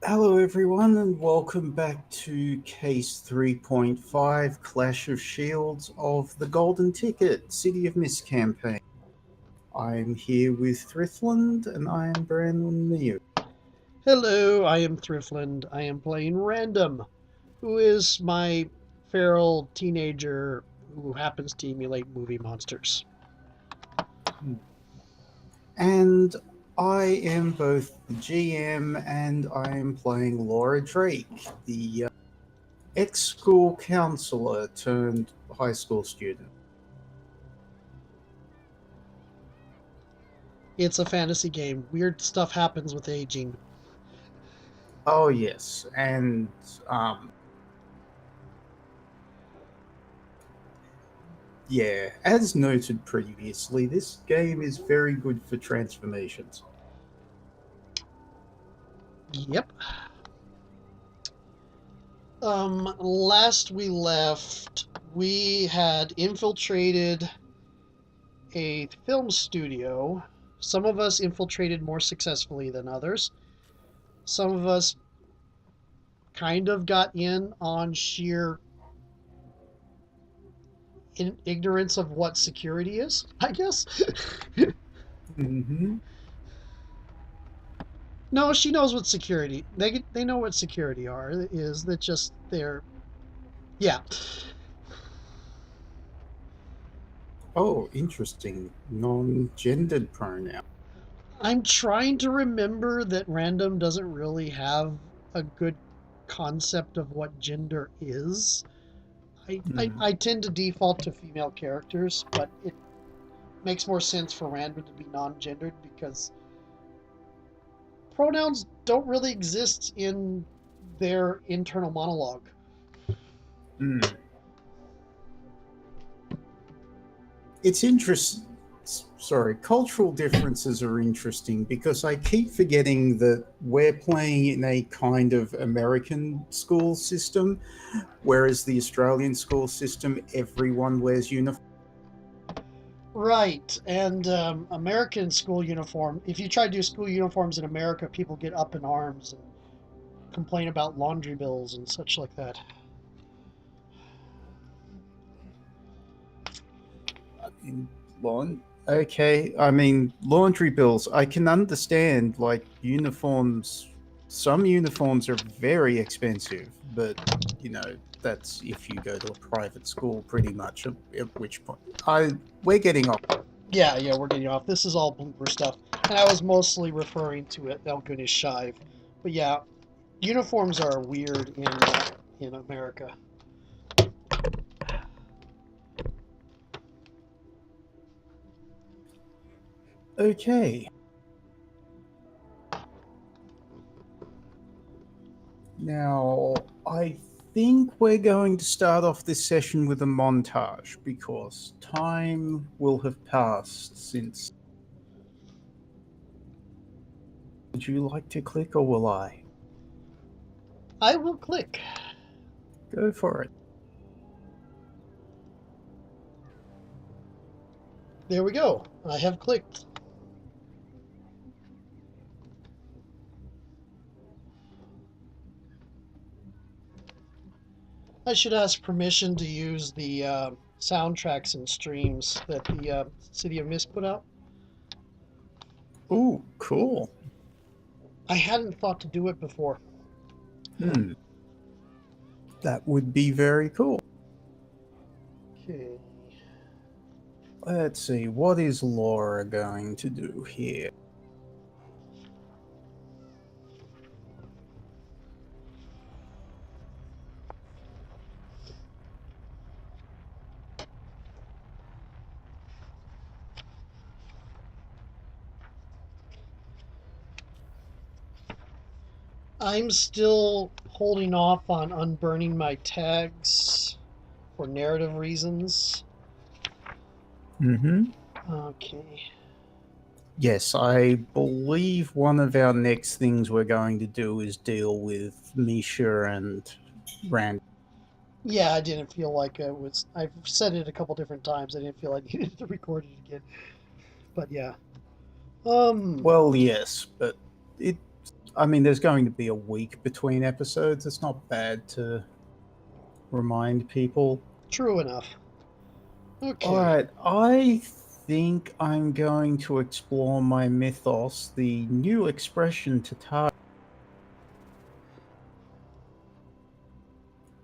Hello, everyone, and welcome back to Case 3.5 Clash of Shields of the Golden Ticket City of Mist campaign. I'm here with Thriftland, and I am Brandon Neo. Hello, I am Thriftland. I am playing Random, who is my feral teenager who happens to emulate movie monsters. And I am both the GM and I am playing Laura Drake, the ex school counselor turned high school student. It's a fantasy game. Weird stuff happens with aging. Oh, yes, and um, yeah, as noted previously, this game is very good for transformations. Yep. Last we left, we had infiltrated a film studio. Some of us infiltrated more successfully than others. Some of us kind of got in on sheer ignorance of what security is, I guess. Hmm. No, she knows what security. They know what security are. Is that just they're yeah. Oh, interesting. Non gendered pronoun. I'm trying to remember that random doesn't really have a good concept of what gender is. I, I, Hmm. I tend to default to female characters, but it makes more sense for random to be non-gendered because pronouns don't really exist in their internal monologue. Hmm. It's interesting. Sorry, cultural differences are interesting because I keep forgetting that we're playing in a kind of American school system, whereas the Australian school system, everyone wears uniform. Right, and American school uniform. If you try to do school uniforms in America, people get up in arms and complain about laundry bills and such like that. In lawn. Okay, I mean laundry bills. I can understand like uniforms. Some uniforms are very expensive, but you know that's if you go to a private school, pretty much. At which point, I we're getting off. Yeah, we're getting off. This is all blooper stuff, and I was mostly referring to it Elgunish Shive. But yeah, uniforms are weird in America. Okay, now I think we're going to start off this session with a montage because time will have passed since. Would you like to click or will I? I will click. Go for it. There we go. I have clicked. I should ask permission to use the soundtracks and streams that the City of Mist put out. Ooh, cool. I hadn't thought to do it before. Hmm, that would be very cool. Okay. Let's see, what is Laura going to do here? I'm still holding off on unburning my tags for narrative reasons. Mm-hmm. Okay. Yes, I believe one of our next things we're going to do is deal with Misha and Rand. Yeah, I didn't feel like it was. I've said it a couple different times. I didn't feel I needed to record it again. But yeah. Um. Well, yes, but it. I mean, there's going to be a week between episodes. It's not bad to remind people. True enough. All Okay. right, I think I'm going to explore my mythos, the new expression Tatar,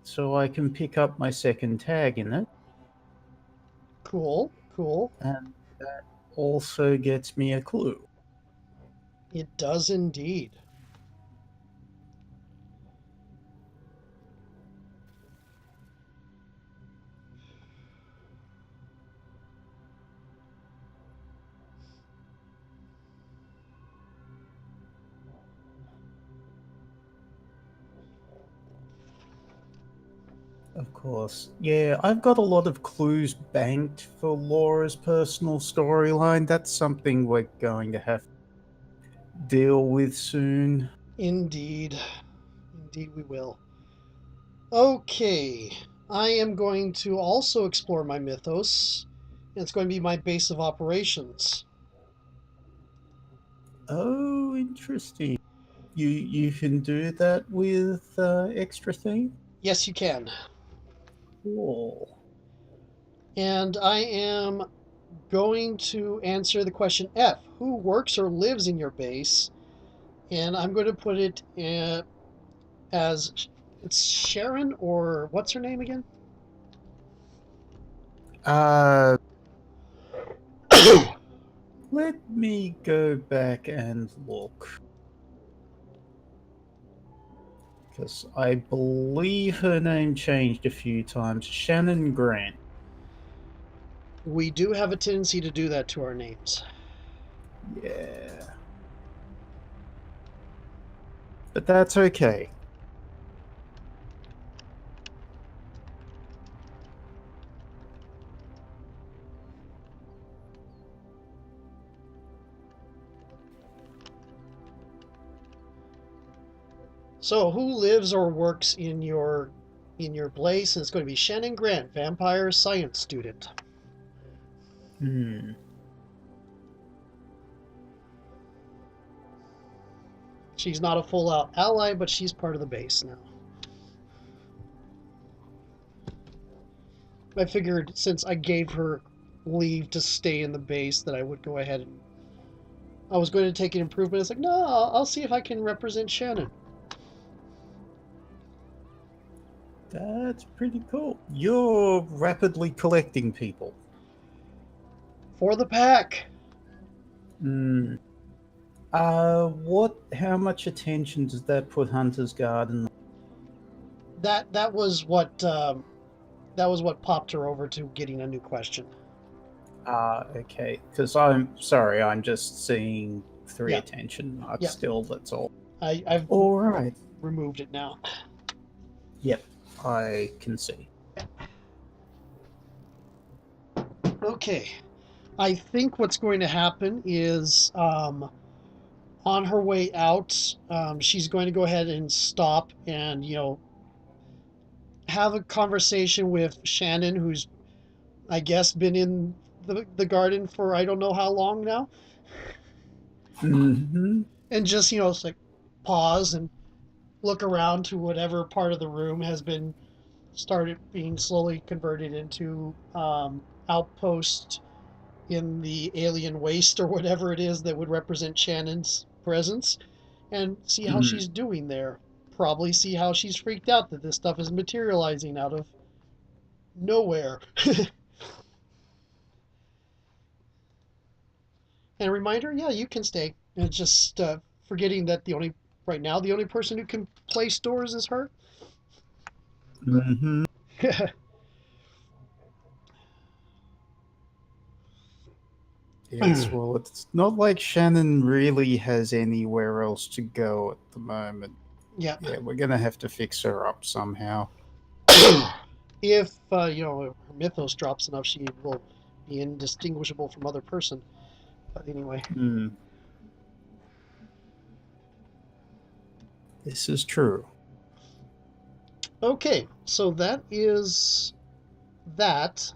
so I can pick up my second tag in it, Cool. Cool. and that also gets me a clue. It does indeed. Of course. Yeah, I've got a lot of clues banked for Laura's personal storyline. That's something we're going to have to deal with soon. Indeed. Indeed, we will. Okay. I am going to also explore my mythos. It's going to be my base of operations. Oh, interesting. You can do that with extra thing? Yes, you can. Cool. And I am going to answer the question F. Who works or lives in your base? And I'm going to put it as it's Sharon, or what's her name again? Uh, let me go back and look. Because I believe her name changed a few times. Shannon Grant. We do have a tendency to do that to our names. Yeah. But that's okay. So, who lives or works in your place? And it's going to be Shannon Grant, vampire science student. Hmm. She's not a full out ally, but she's part of the base now. I figured since I gave her leave to stay in the base that I would go ahead and I was going to take an improvement. It's like, no, I'll see if I can represent Shannon. That's pretty cool. You're rapidly collecting people. For the pack. Hmm. How much attention does that put Hunter's Garden? That was what popped her over to getting a new question. Okay. Because I'm sorry, I'm just seeing three Yeah, attention marks yeah. still, that's all. I've All right. removed it now. Yep, I can see. Okay. I think what's going to happen is on her way out, she's going to go ahead and stop and, have a conversation with Shannon, who's, I guess, been in the garden for I don't know how long now. Mm-hmm. And just, it's like pause and look around to whatever part of the room has been started being slowly converted into outpost in the alien waste or whatever it is that would represent Shannon's presence, and see how Mm. she's doing there. Probably see how she's freaked out that this stuff is materializing out of nowhere. And a reminder, yeah, you can stay. And just forgetting that right now, the only person who can place doors is her. Mm-hmm. Yes, well, it's not like Shannon really has anywhere else to go at the moment. Yeah. Yeah, we're gonna have to fix her up somehow. If her mythos drops enough, she will be indistinguishable from other person. But anyway, Hmm, this is true. okay. So that is that.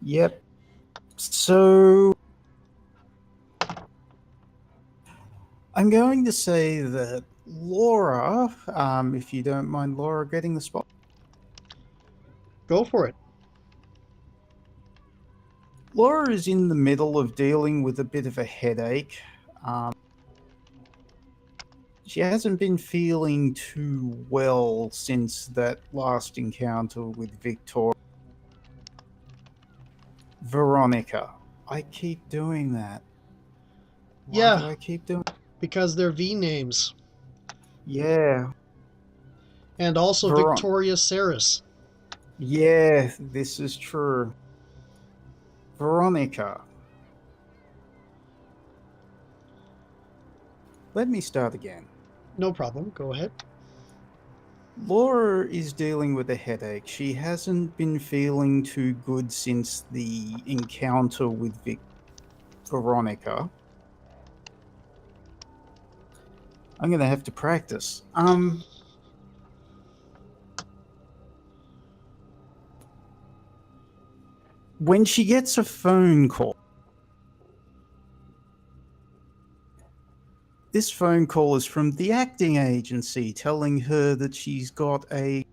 Yep. So I'm going to say that Laura, if you don't mind Laura getting the spot. Go for it. Laura is in the middle of dealing with a bit of a headache. She hasn't been feeling too well since that last encounter with Victoria. Veronica. I keep doing that. Why Yeah, do I keep doing? because they're V names. Yeah, And also Veron. Victoria Saris. Yeah, this is true. Veronica. Let me start again. No problem. Go ahead. Laura is dealing with a headache. She hasn't been feeling too good since the encounter with Veronica. I'm going to have to practice. When she gets a phone call, this phone call is from the acting agency telling her that she's got a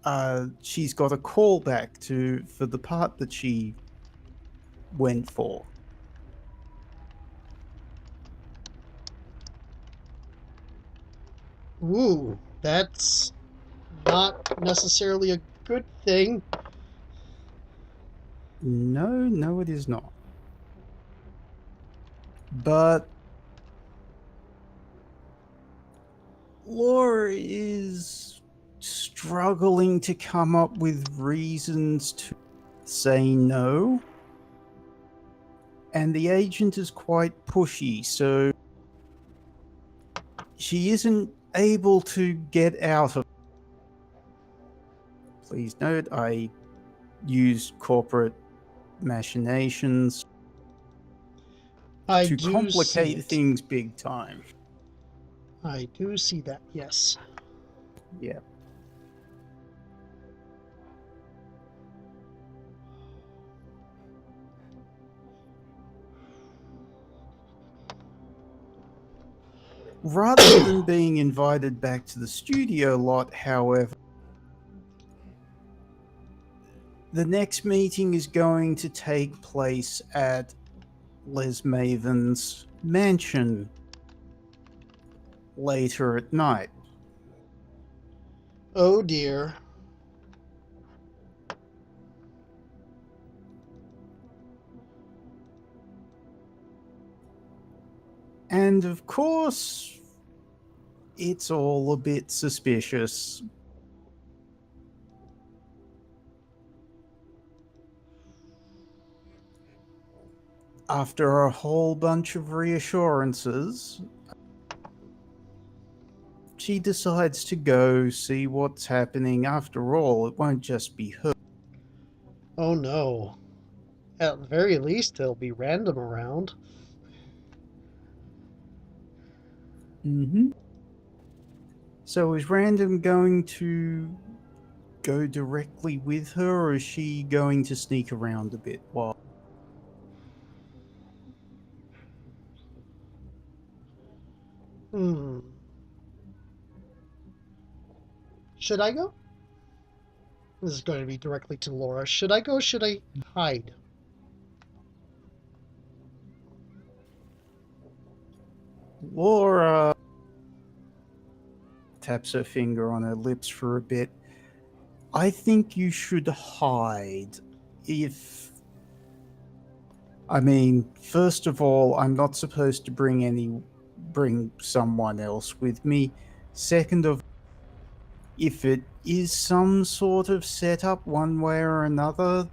callback to for the part that she went for. Ooh, that's not necessarily a good thing. No, no, it is not. But Laura is struggling to come up with reasons to say no. And the agent is quite pushy, so she isn't able to get out of. Please note, I used corporate machinations I to do see complicate it. things big time. I do see that, yes. Yeah. Rather than being invited back to the studio lot, however, the next meeting is going to take place at Les Maven's mansion later at night. Oh dear. And of course, it's all a bit suspicious. After a whole bunch of reassurances, she decides to go see what's happening. After all, it won't just be her. Oh no. At the very least, there'll be random around. Mm-hmm. So is Random going to go directly with her, or is she going to sneak around a bit while? Hmm. Should I go? This is going to be directly to Laura. Should I go? Should I hide? Laura taps her finger on her lips for a bit. I think you should hide. If I mean, first of all, I'm not supposed to bring someone else with me. Second of, if it is some sort of setup one way or another,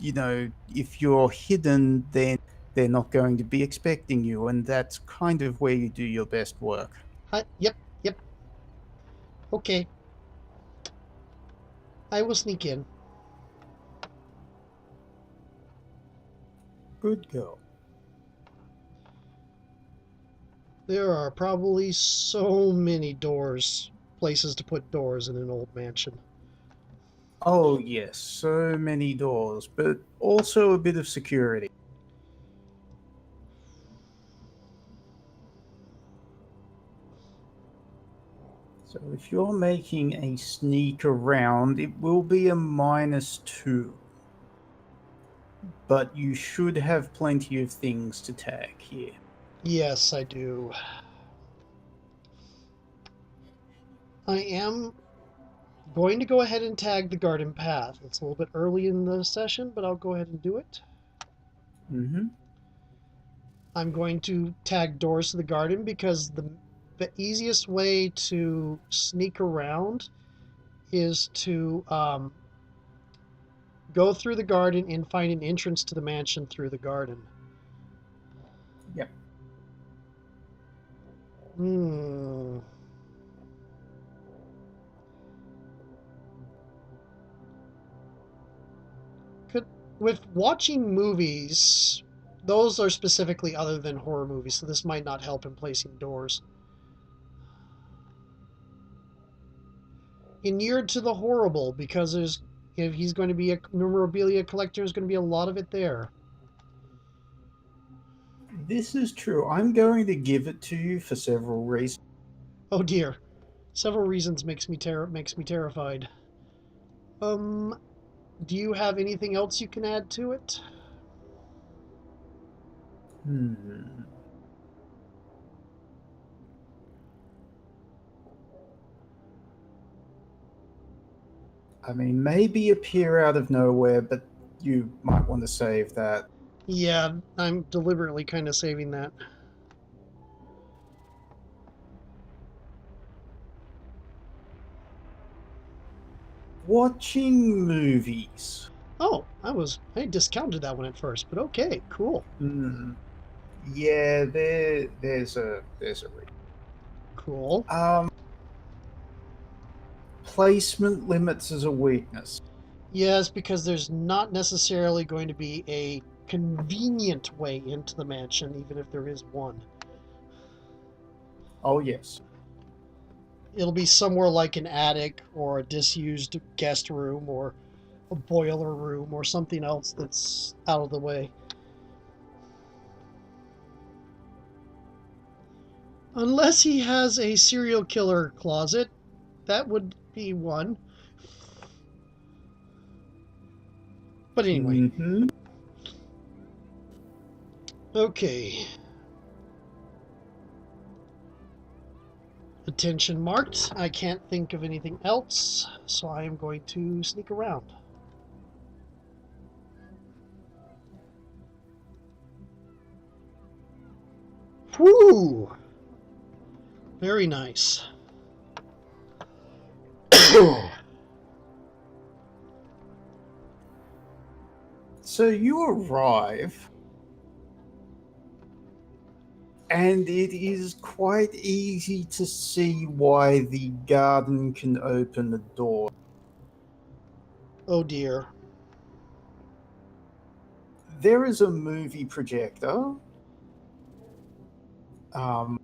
if you're hidden, then they're not going to be expecting you, and that's kind of where you do your best work. Hi. Yep. Yep. Okay. I will sneak in. Good girl. There are probably so many doors, places to put doors in an old mansion. Oh, yes, so many doors, but also a bit of security. So if you're making a sneak around, it will be a -2. But you should have plenty of things to tag here. Yes, I do. I am going to go ahead and tag the garden path. It's a little bit early in the session, but I'll go ahead and do it. Mm-hmm. I'm going to tag doors to the garden because the easiest way to sneak around is to go through the garden and find an entrance to the mansion through the garden. Yep. Hmm. Could with watching movies, those are specifically other than horror movies, so this might not help in placing doors. Inured to the horrible because if he's going to be a memorabilia collector, there's going to be a lot of it there. This is true. I'm going to give it to you for several reasons. Oh dear, several reasons makes me terrified. Um, do you have anything else you can add to it? Hmm. I mean, maybe appear out of nowhere, but you might want to save that. Yeah, I'm deliberately kind of saving that. Watching movies. Oh, I discounted that one at first, but okay, cool, Hmm. Yeah, there's a reason. cool. Um, Placement limits is a weakness. Yes, because there's not necessarily going to be a convenient way into the mansion, even if there is one. Oh yes. It'll be somewhere like an attic or a disused guest room or a boiler room or something else that's out of the way. Unless he has a serial killer closet, that would be one. But anyway, Mm-hmm. okay. Attention marked. I can't think of anything else, so I am going to sneak around. Whew! Very nice. So you arrive, and it is quite easy to see why the garden can open the door. Oh dear. There is a movie projector um,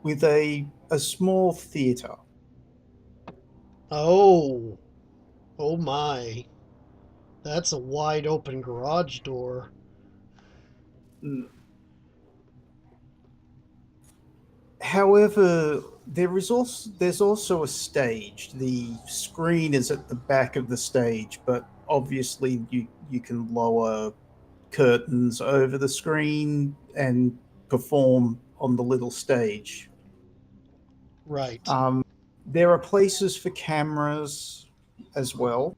with a small theater. Oh. Oh my. That's a wide open garage door. Mm. However, there's also a stage. The screen is at the back of the stage, but obviously you can lower curtains over the screen and perform on the little stage. Right. Um, there are places for cameras as well,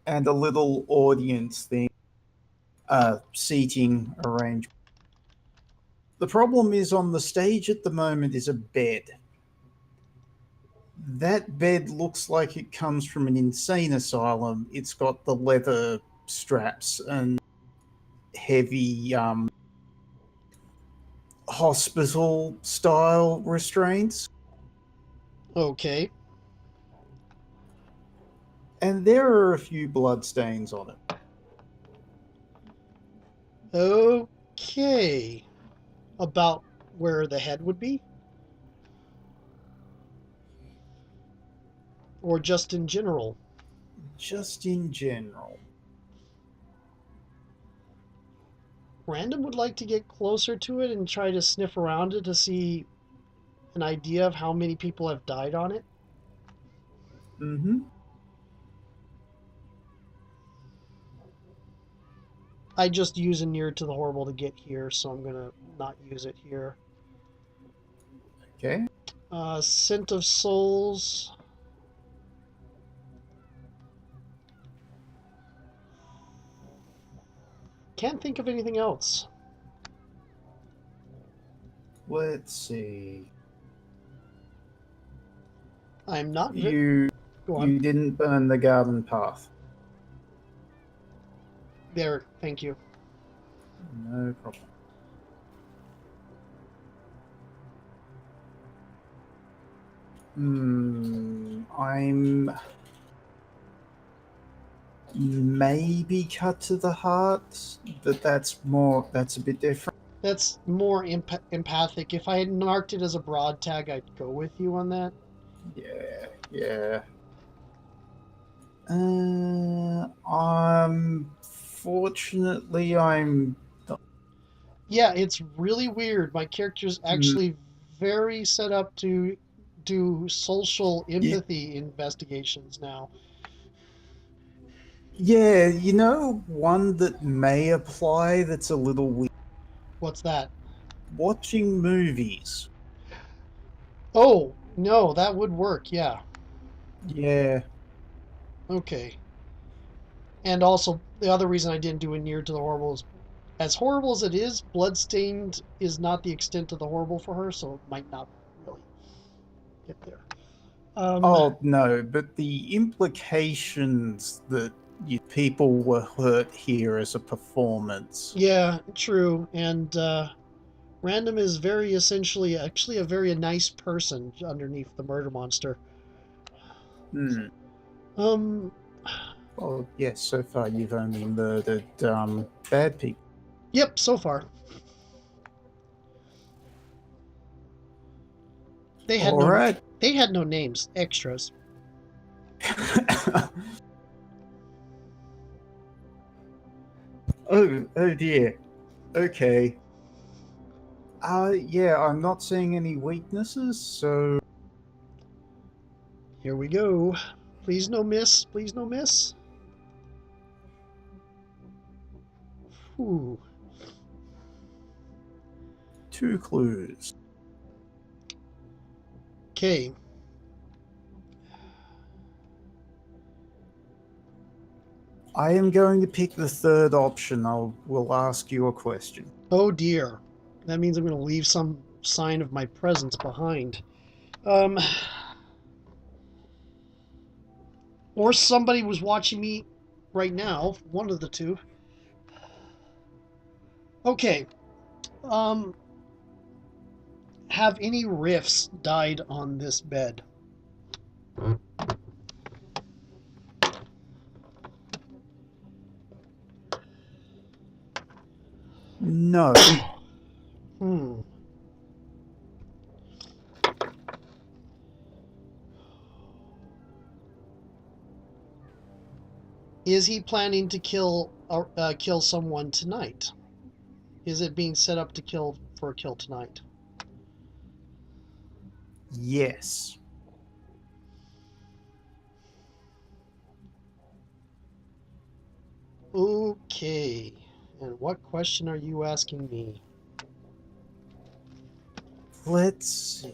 and a little audience thing, seating arrangement. The problem is on the stage at the moment is a bed. That bed looks like it comes from an insane asylum. It's got the leather straps and heavy hospital style restraints. Okay. And there are a few bloodstains on it. Okay. About where the head would be? Or just in general? Just in general. Random would like to get closer to it and try to sniff around it to see an idea of how many people have died on it? Mm-hmm. I just use a near to the horrible to get here, so I'm gonna not use it here. Okay. Scent of Souls. Can't think of anything else. Let's see. I'm not. You Go on. you didn't burn the garden path. There. Thank you. No problem. I'm maybe cut to the heart, but that's a bit different. That's more empathic. If I had marked it as a broad tag, I'd go with you on that. Yeah, yeah. Fortunately, I'm. Yeah, it's really weird. My character's mm, actually very set up to do social y- empathy investigations now. Yeah, one that may apply that's a little weird. What's that? Watching movies. Oh, no, that would work. Yeah. Yeah. Okay. And also, the other reason I didn't do a near to the horrible is as horrible as it is, bloodstained is not the extent of the horrible for her, so it might not really get there. Um, Oh no, but the implications that people were hurt here as a performance. yeah, true. And Random is very essentially actually a very nice person underneath the murder monster. Hmm. Um, Well, yes. So far, you've only murdered bad people. yep, so far. They had All no right. they had no names, extras. Oh dear. Okay. Yeah, I'm not seeing any weaknesses, so Here we go. Please no miss. Please no miss. Ooh. two clues. Okay. I am going to pick the third option. Will ask you a question. Oh dear. That means I'm going to leave some sign of my presence behind. Um, or somebody was watching me right now. One of the two. Okay. Um, have any riffs died on this bed? No. Hmm. Is he planning to kill someone tonight? Is it being set up to kill for a kill tonight? Yes. Okay. And what question are you asking me? Let's see.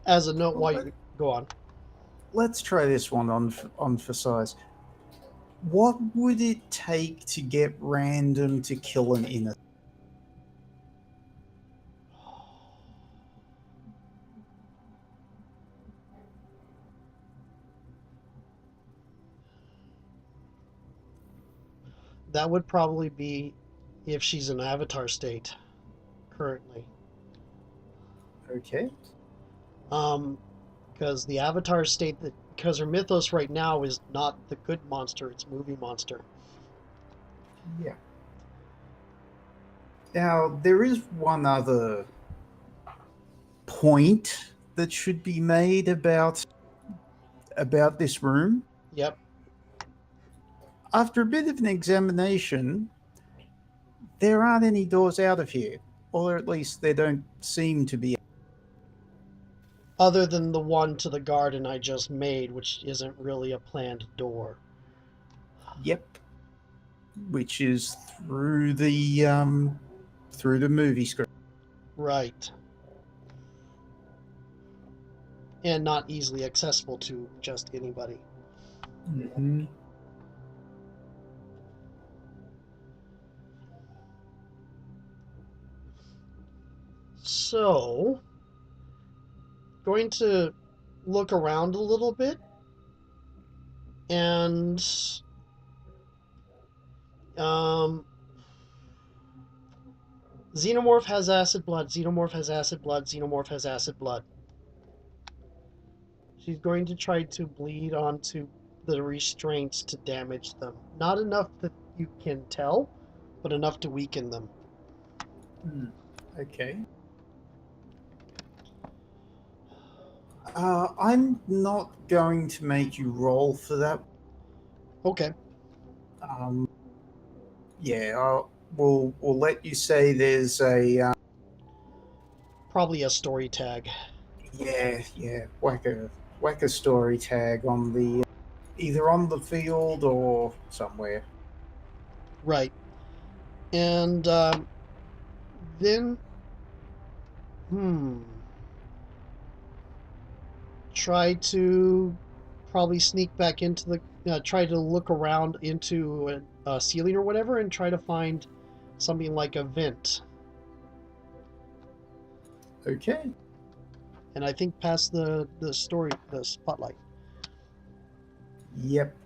As a note, Well, while you go on. let's try this one on for size. What would it take to get random to kill an innocent? That would probably be if she's in avatar state currently. Okay. Because the avatars state that because her mythos right now is not the good monster, it's movie monster. Yeah. Now, there is one other point that should be made about this room. Yep. After a bit of an examination, there aren't any doors out of here, or at least there don't seem to be. Other than the one to the garden I just made, which isn't really a planned door. Yep, which is through the movie screen. Right. And not easily accessible to just anybody. Mm-hmm. So, going to look around a little bit and um, Xenomorph has acid blood, Xenomorph has acid blood, Xenomorph has acid blood. She's going to try to bleed onto the restraints to damage them. Not enough that you can tell, but enough to weaken them. Okay. I'm not going to make you roll for that. Okay. Um, yeah, we'll let you say there's a Probably a story tag. yeah whack a story tag on the either on the field or somewhere. Right. And then, hmm, try to probably sneak back into the, try to look around into a ceiling or whatever and try to find something like a vent. Okay. And I think past the spotlight. Yep.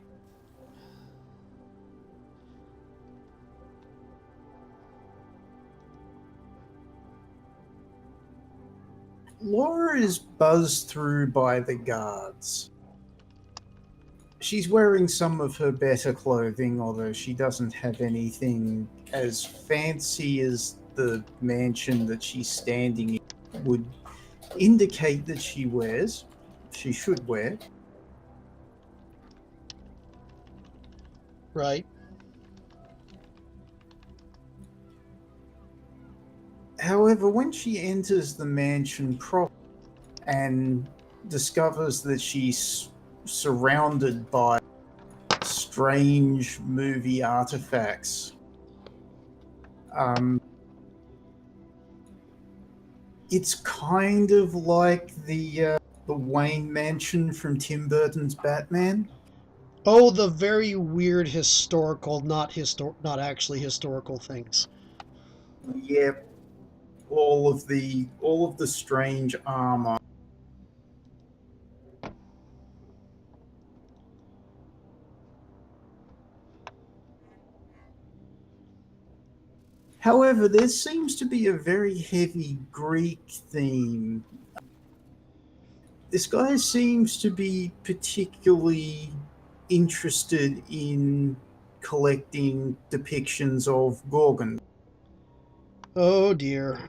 Laura is buzzed through by the guards. She's wearing some of her better clothing, although she doesn't have anything as fancy as the mansion that she's standing in would indicate that she should wear. Right. However, when she enters the mansion proper and discovers that she's surrounded by strange movie artifacts, um, it's kind of like the Wayne Mansion from Tim Burton's Batman. Oh, the very weird historical, not actually historical things. Yep, all of the strange armor. However, there seems to be a very heavy Greek theme. This guy seems to be particularly interested in collecting depictions of Gorgon. Oh dear.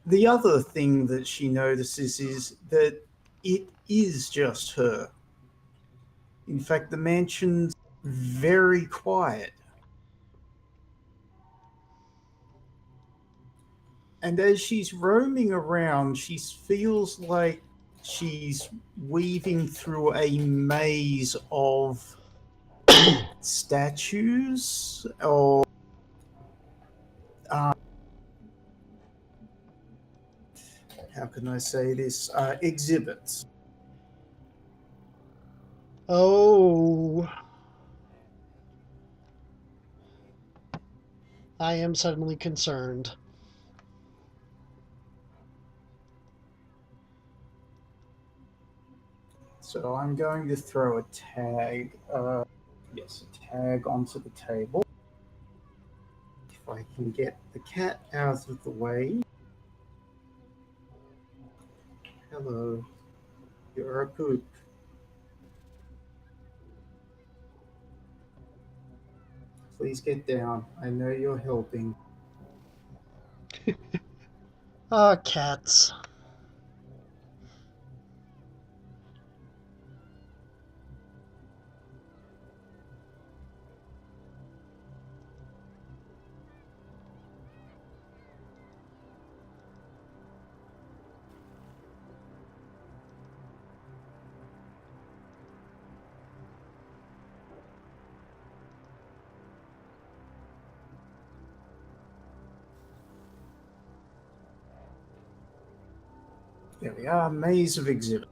The other thing that she notices is that it is just her. In fact, the mansion's very quiet. And as she's roaming around, she feels like she's weaving through a maze of statues or uh, how can I say this? Exhibits. Oh, I am suddenly concerned. So I'm going to throw a tag. Yes, a tag onto the table. If I can get the cat out of the way. Hello, you're a poop. Please get down. I know you're helping. Ah, cats. There we are, maze of exhibit.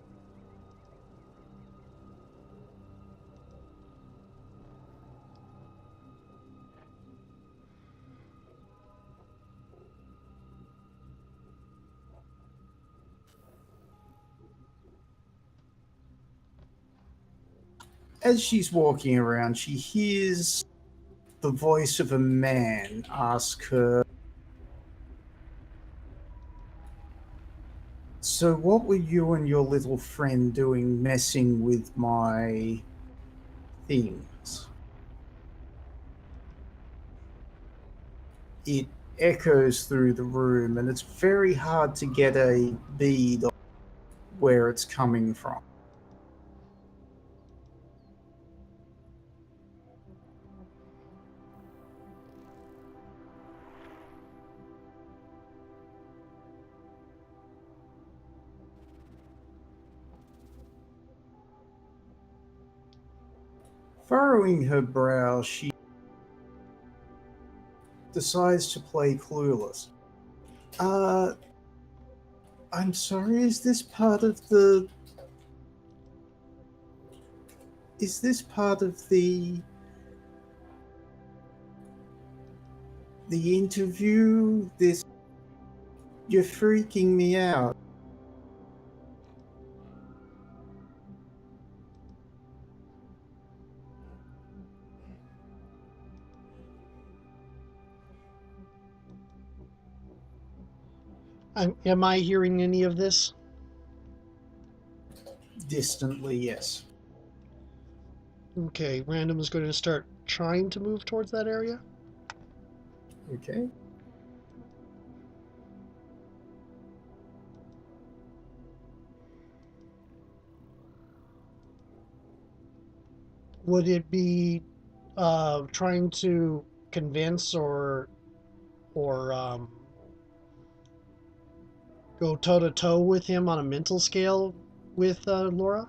As she's walking around, she hears the voice of a man ask her, "So, what were you and your little friend doing messing with my things?" It echoes through the room, and it's very hard to get a bead on where it's coming from. Furrowing her brow, she decides to play clueless. Uh, I'm sorry, is this part of the. Is this part of the interview? This. You're freaking me out. Am I hearing any of this? Distantly, yes. Okay, random is going to start trying to move towards that area. Okay. Would it be trying to convince or go toe to toe with him on a mental scale with Laura?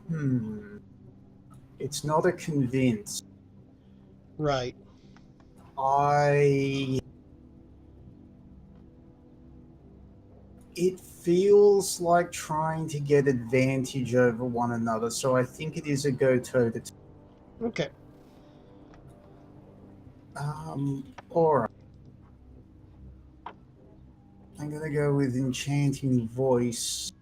Hmm. It's not a convince. Right. I. It feels like trying to get advantage over one another, so I think it is a go toe to toe. Okay. Alright. I'm gonna go with enchanting voice.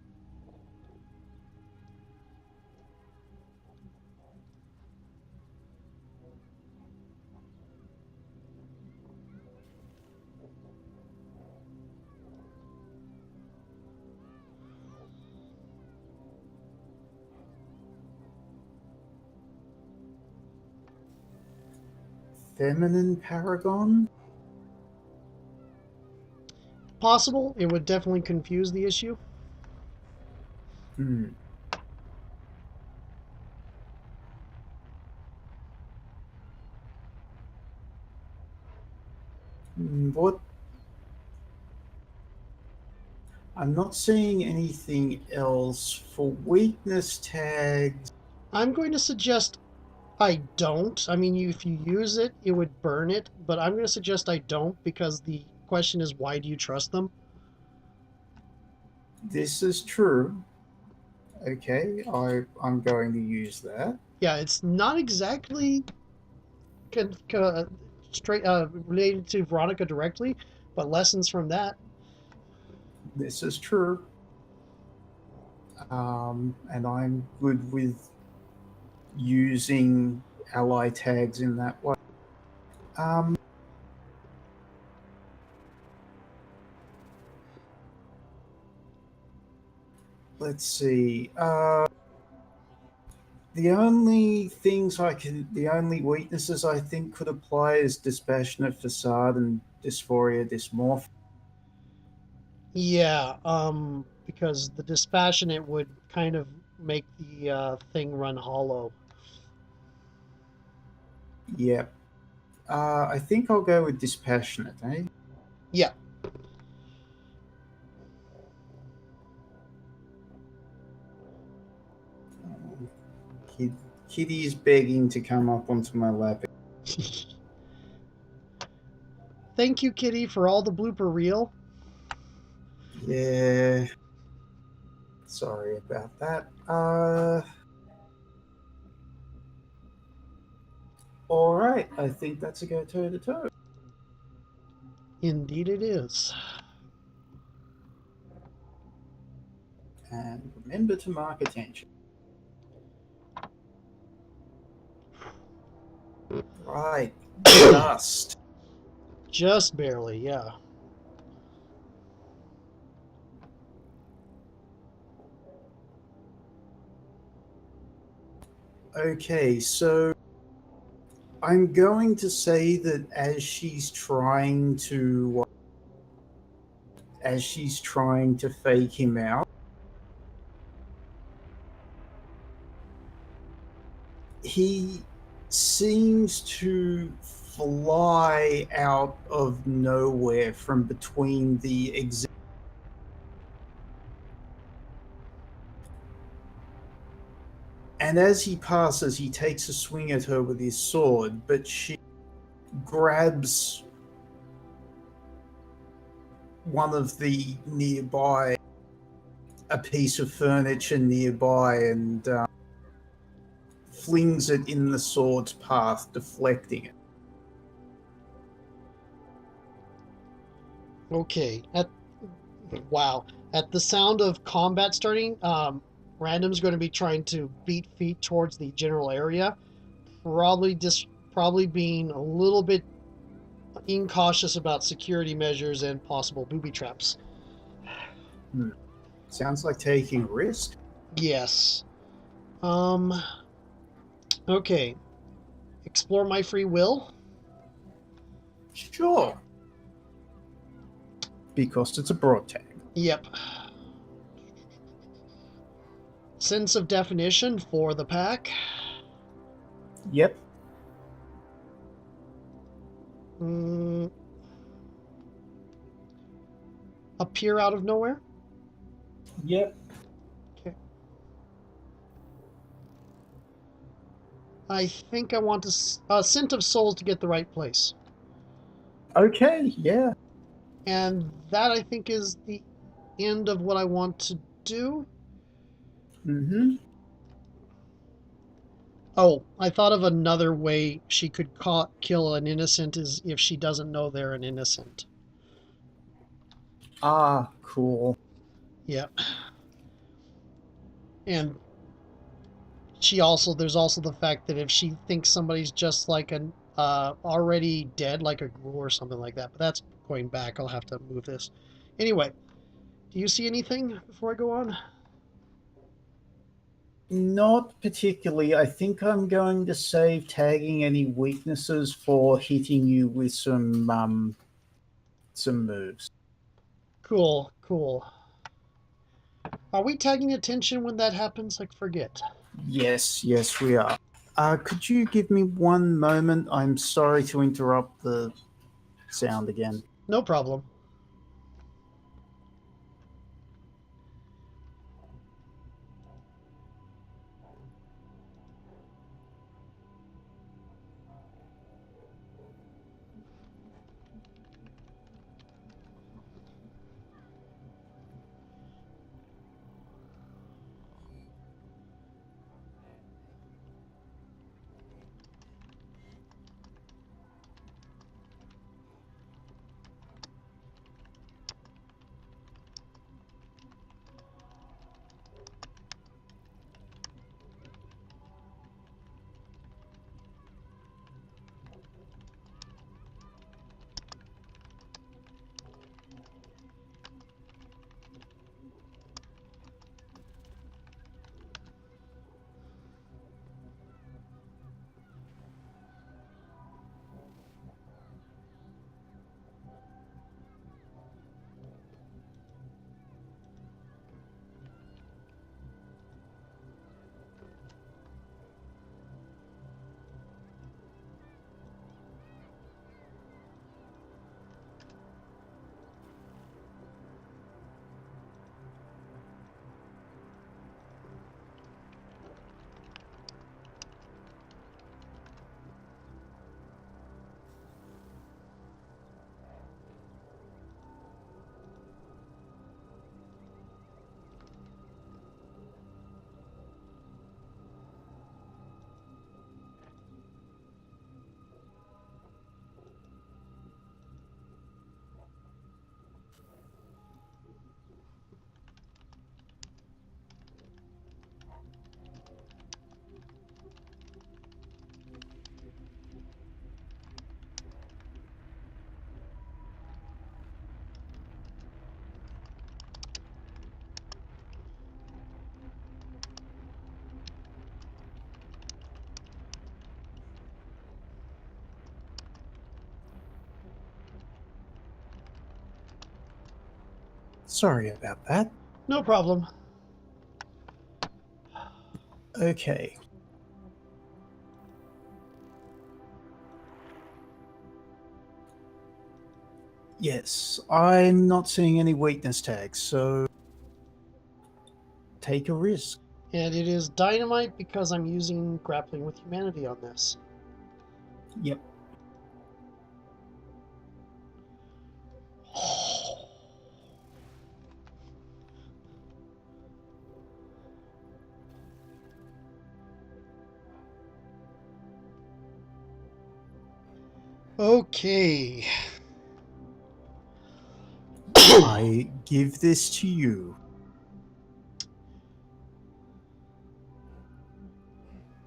Feminine paragon? Possible. It would definitely confuse the issue. Hmm. What? I'm not seeing anything else for weakness tags. I'm going to suggest I don't. I mean, if you use it, it would burn it, but I'm going to suggest I don't because the question is why do you trust them? This is true. Okay, I'm going to use that. Yeah, it's not exactly straight related to Veronica directly, but lessons from that. This is true. And I'm good with using ally tags in that way. Um, let's see. The only weaknesses I think could apply is dispassionate facade and dysphoria dysmorph. Yeah, because the dispassionate would kind of make the thing run hollow. Yep. I think I'll go with dispassionate, eh? Yeah. Um, Kid, Kitty's begging to come up onto my lap. Thank you, Kitty, for all the blooper reel. Yeah. Sorry about that. All right. I think that's a go toe to toe. Indeed, it is. And remember to mark attention. Right. Just. Just barely, yeah. Okay, so I'm going to say that as she's trying to fake him out, he seems to fly out of nowhere from between the and as he passes, he takes a swing at her with his sword, but she grabs one of the nearby, a piece of furniture nearby, and flings it in the sword's path, deflecting it. Okay. Wow. At the sound of combat starting, Random's going to be trying to beat feet towards the general area, probably being a little bit incautious about security measures and possible booby traps. Hmm. Sounds like taking a risk. Yes. Um. Okay. Explore my free will. Sure, because it's a broad tag. Yep. Sense of definition for the pack. Yep. Mm, appear out of nowhere. Yep. Okay. I think I want to scent of souls to get the right place, Okay. Yeah. and that I think is the end of what I want to do. Mm-hmm. Oh, I thought of another way she could kill an innocent is if she doesn't know they're an innocent. Ah, cool. Yep. And there's also the fact that if she thinks somebody's just like an already dead, like a ghoul or something like that, but that's going back. I'll have to move this. Anyway, do you see anything before I go on? Not particularly. I think I'm going to save tagging any weaknesses for hitting you with some moves. Cool, cool. Are we tagging attention when that happens? I forget. Yes, yes, we are. Could you give me one moment? I'm sorry to interrupt the sound again. No problem. Sorry about that. No problem. Okay. Yes, I'm not seeing any weakness tags, so take a risk. And it is dynamite because I'm using grappling with humanity on this. Yep. Okay. I give this to you.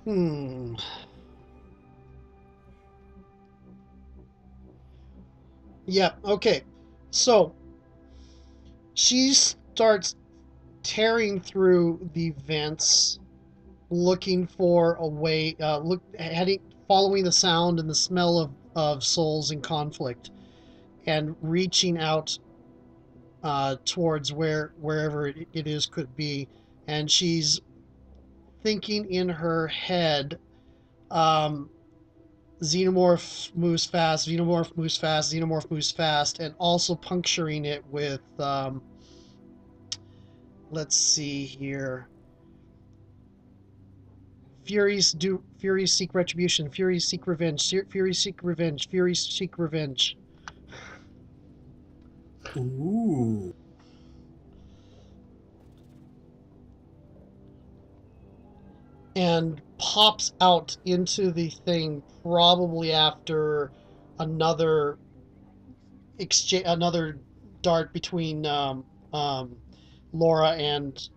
Hmm. Yeah, okay. So she starts tearing through the vents, looking for a way, following the sound and the smell of souls in conflict, and reaching out towards wherever it is could be. And she's thinking in her head, um, xenomorph moves fast, xenomorph moves fast, xenomorph moves fast, and also puncturing it with, let's see here. Furies seek retribution. Furies seek revenge. Furies seek revenge. Furies seek revenge. Ooh. And pops out into the thing probably after another another dart between Laura and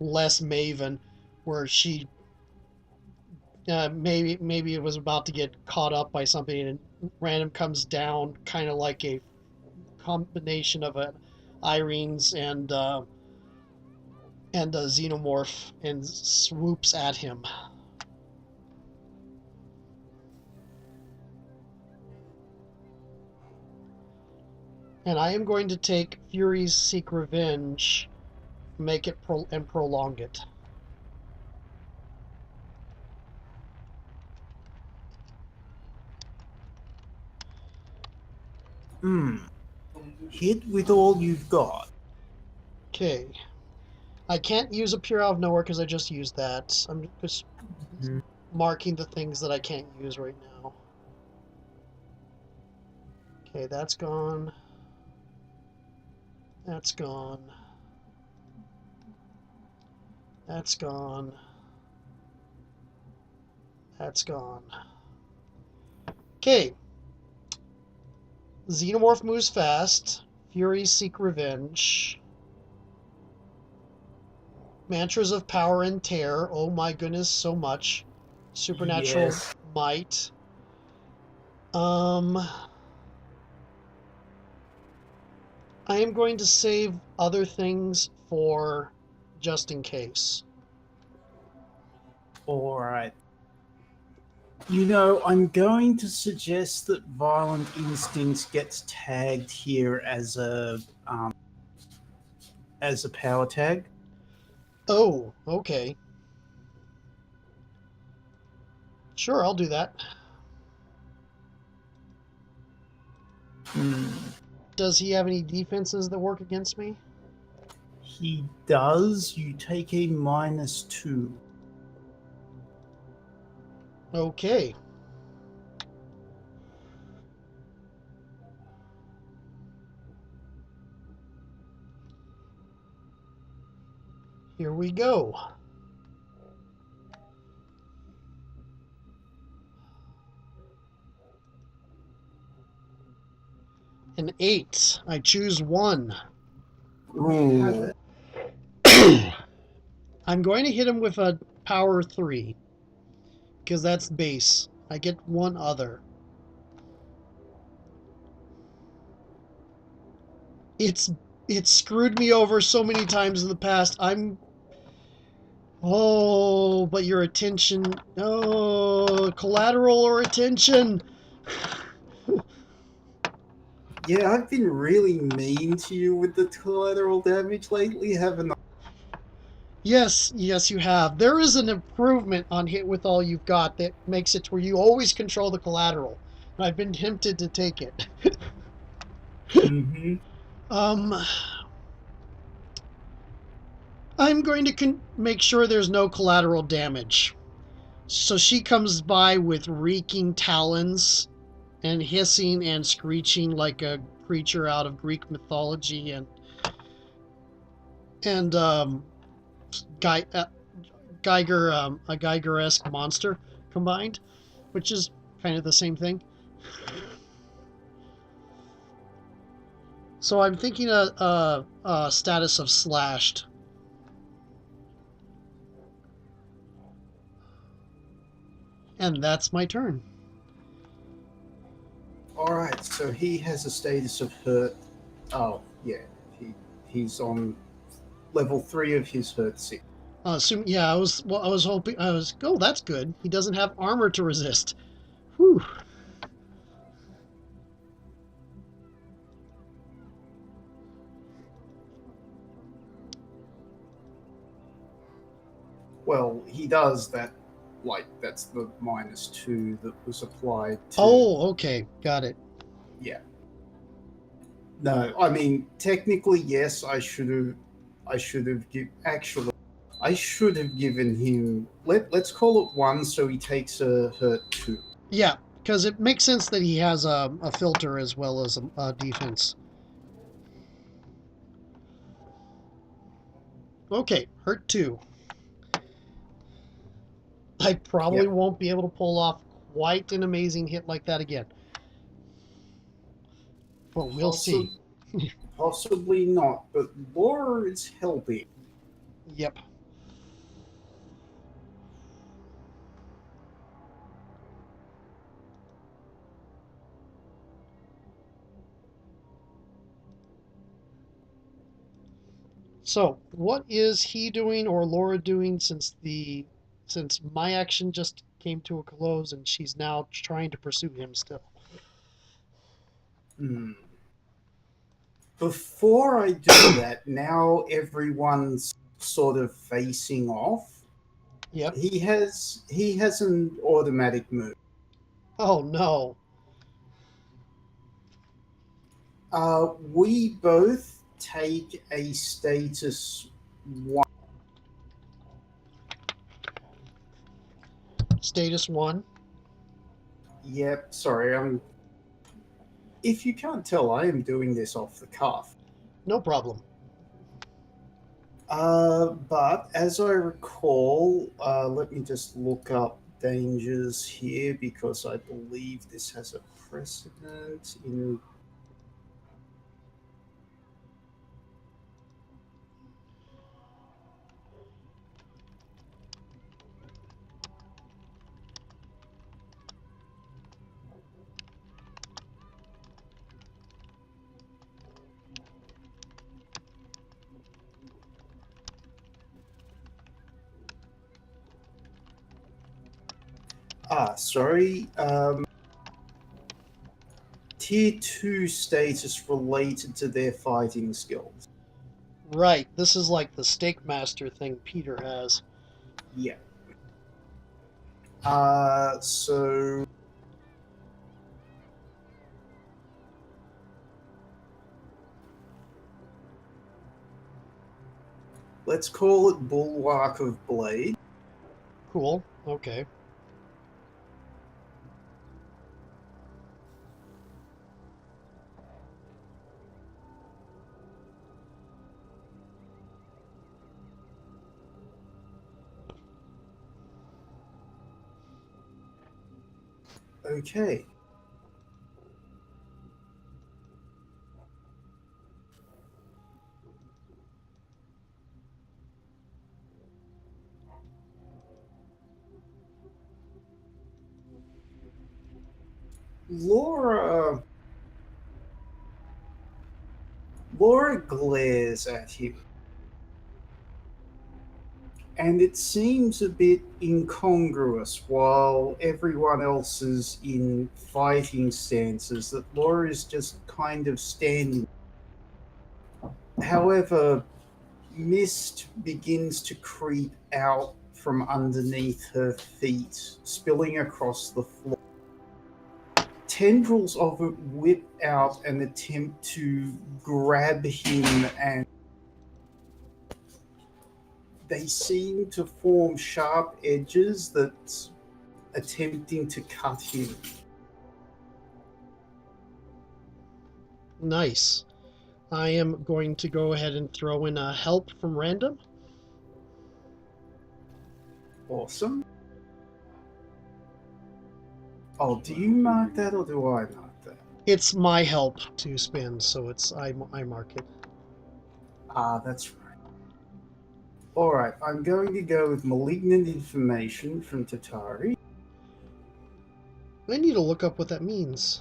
Les Maven, where she maybe it was about to get caught up by something and random comes down, kind of like a combination of an Irene's and a xenomorph, and swoops at him. And I am going to take Furies Seek Revenge, make it and prolong it. Hmm. Hit with all you've got. Okay. I can't use a Pure Out of Nowhere because I just used that. I'm just marking the things that I can't use right now. Okay, that's gone. That's gone. That's gone. That's gone. Okay. Xenomorph moves fast. Furies seek revenge. Mantras of power and terror. Oh my goodness, so much. Supernatural Yes. might. I am going to save other things for just in case. All right. You know, I'm going to suggest that Violent Instincts gets tagged here as a power tag. Oh, okay. Sure, I'll do that. Hmm. Does he have any defenses that work against me? He does. You take a -2. Okay. Here we go. An 8. I choose 1. Ooh. I'm going to hit him with a power 3 because that's base. I get one other. It's it's screwed me over so many times in the past. Oh, but your attention. Oh, collateral or attention. Yeah, I've been really mean to you with the collateral damage lately, haven't I? Yes, yes, you have. There is an improvement on Hit With All You've Got that makes it where you always control the collateral. And I've been tempted to take it. Mm-hmm. um, I'm going to make sure there's no collateral damage. So she comes by with reeking talons and hissing and screeching like a creature out of Greek mythology and Guy, Geiger a Geiger-esque monster combined, which is kind of the same thing. So I'm thinking a status of slashed, and that's my turn. Alright, so he has a status of hurt. Oh, yeah. He's on level 3 of his hurt 6. Yeah, I was hoping I was. Oh, that's good. He doesn't have armor to resist. Whew. Well, he does that, like, that's the -2 that was applied to. Oh, okay, got it. Yeah. No, I mean, technically, yes, I should have actually, I should have given him, let's call it 1 so he takes a hurt 2. Yeah, because it makes sense that he has a filter as well as a defense. Okay, hurt two. I probably Yep. won't be able to pull off quite an amazing hit like that again, but we'll see. Possi- Possibly not, but Laura is helping. Yep. So, what is he doing or Laura doing since my action just came to a close and she's now trying to pursue him still? Hmm. Before I do that, now everyone's sort of facing off. Yep. He has an automatic move. Oh no. We both take a status 1. Status one. Yep, sorry, if you can't tell, I am doing this off the cuff. No problem. But as I recall, let me just look up dangers here because I believe this has a precedent in. Sorry. Tier 2 status related to their fighting skills. Right. This is like the Steak Master thing Peter has. Yeah. So let's call it Bulwark of Blade. Cool. Okay. Okay. Laura Laura glares at him, And it seems a bit incongruous while everyone else is in fighting stances that Laura is just kind of standing. However, mist begins to creep out from underneath her feet, spilling across the floor. Tendrils of it whip out and attempt to grab him, and they seem to form sharp edges that's attempting to cut him. Nice. I am going to go ahead and throw in a help from random. Awesome. Oh, do you mark that or do I mark that? It's my help to spin, so I mark it. Ah, that's right. Alright, I'm going to go with malignant information from Tatari. I need to look up what that means.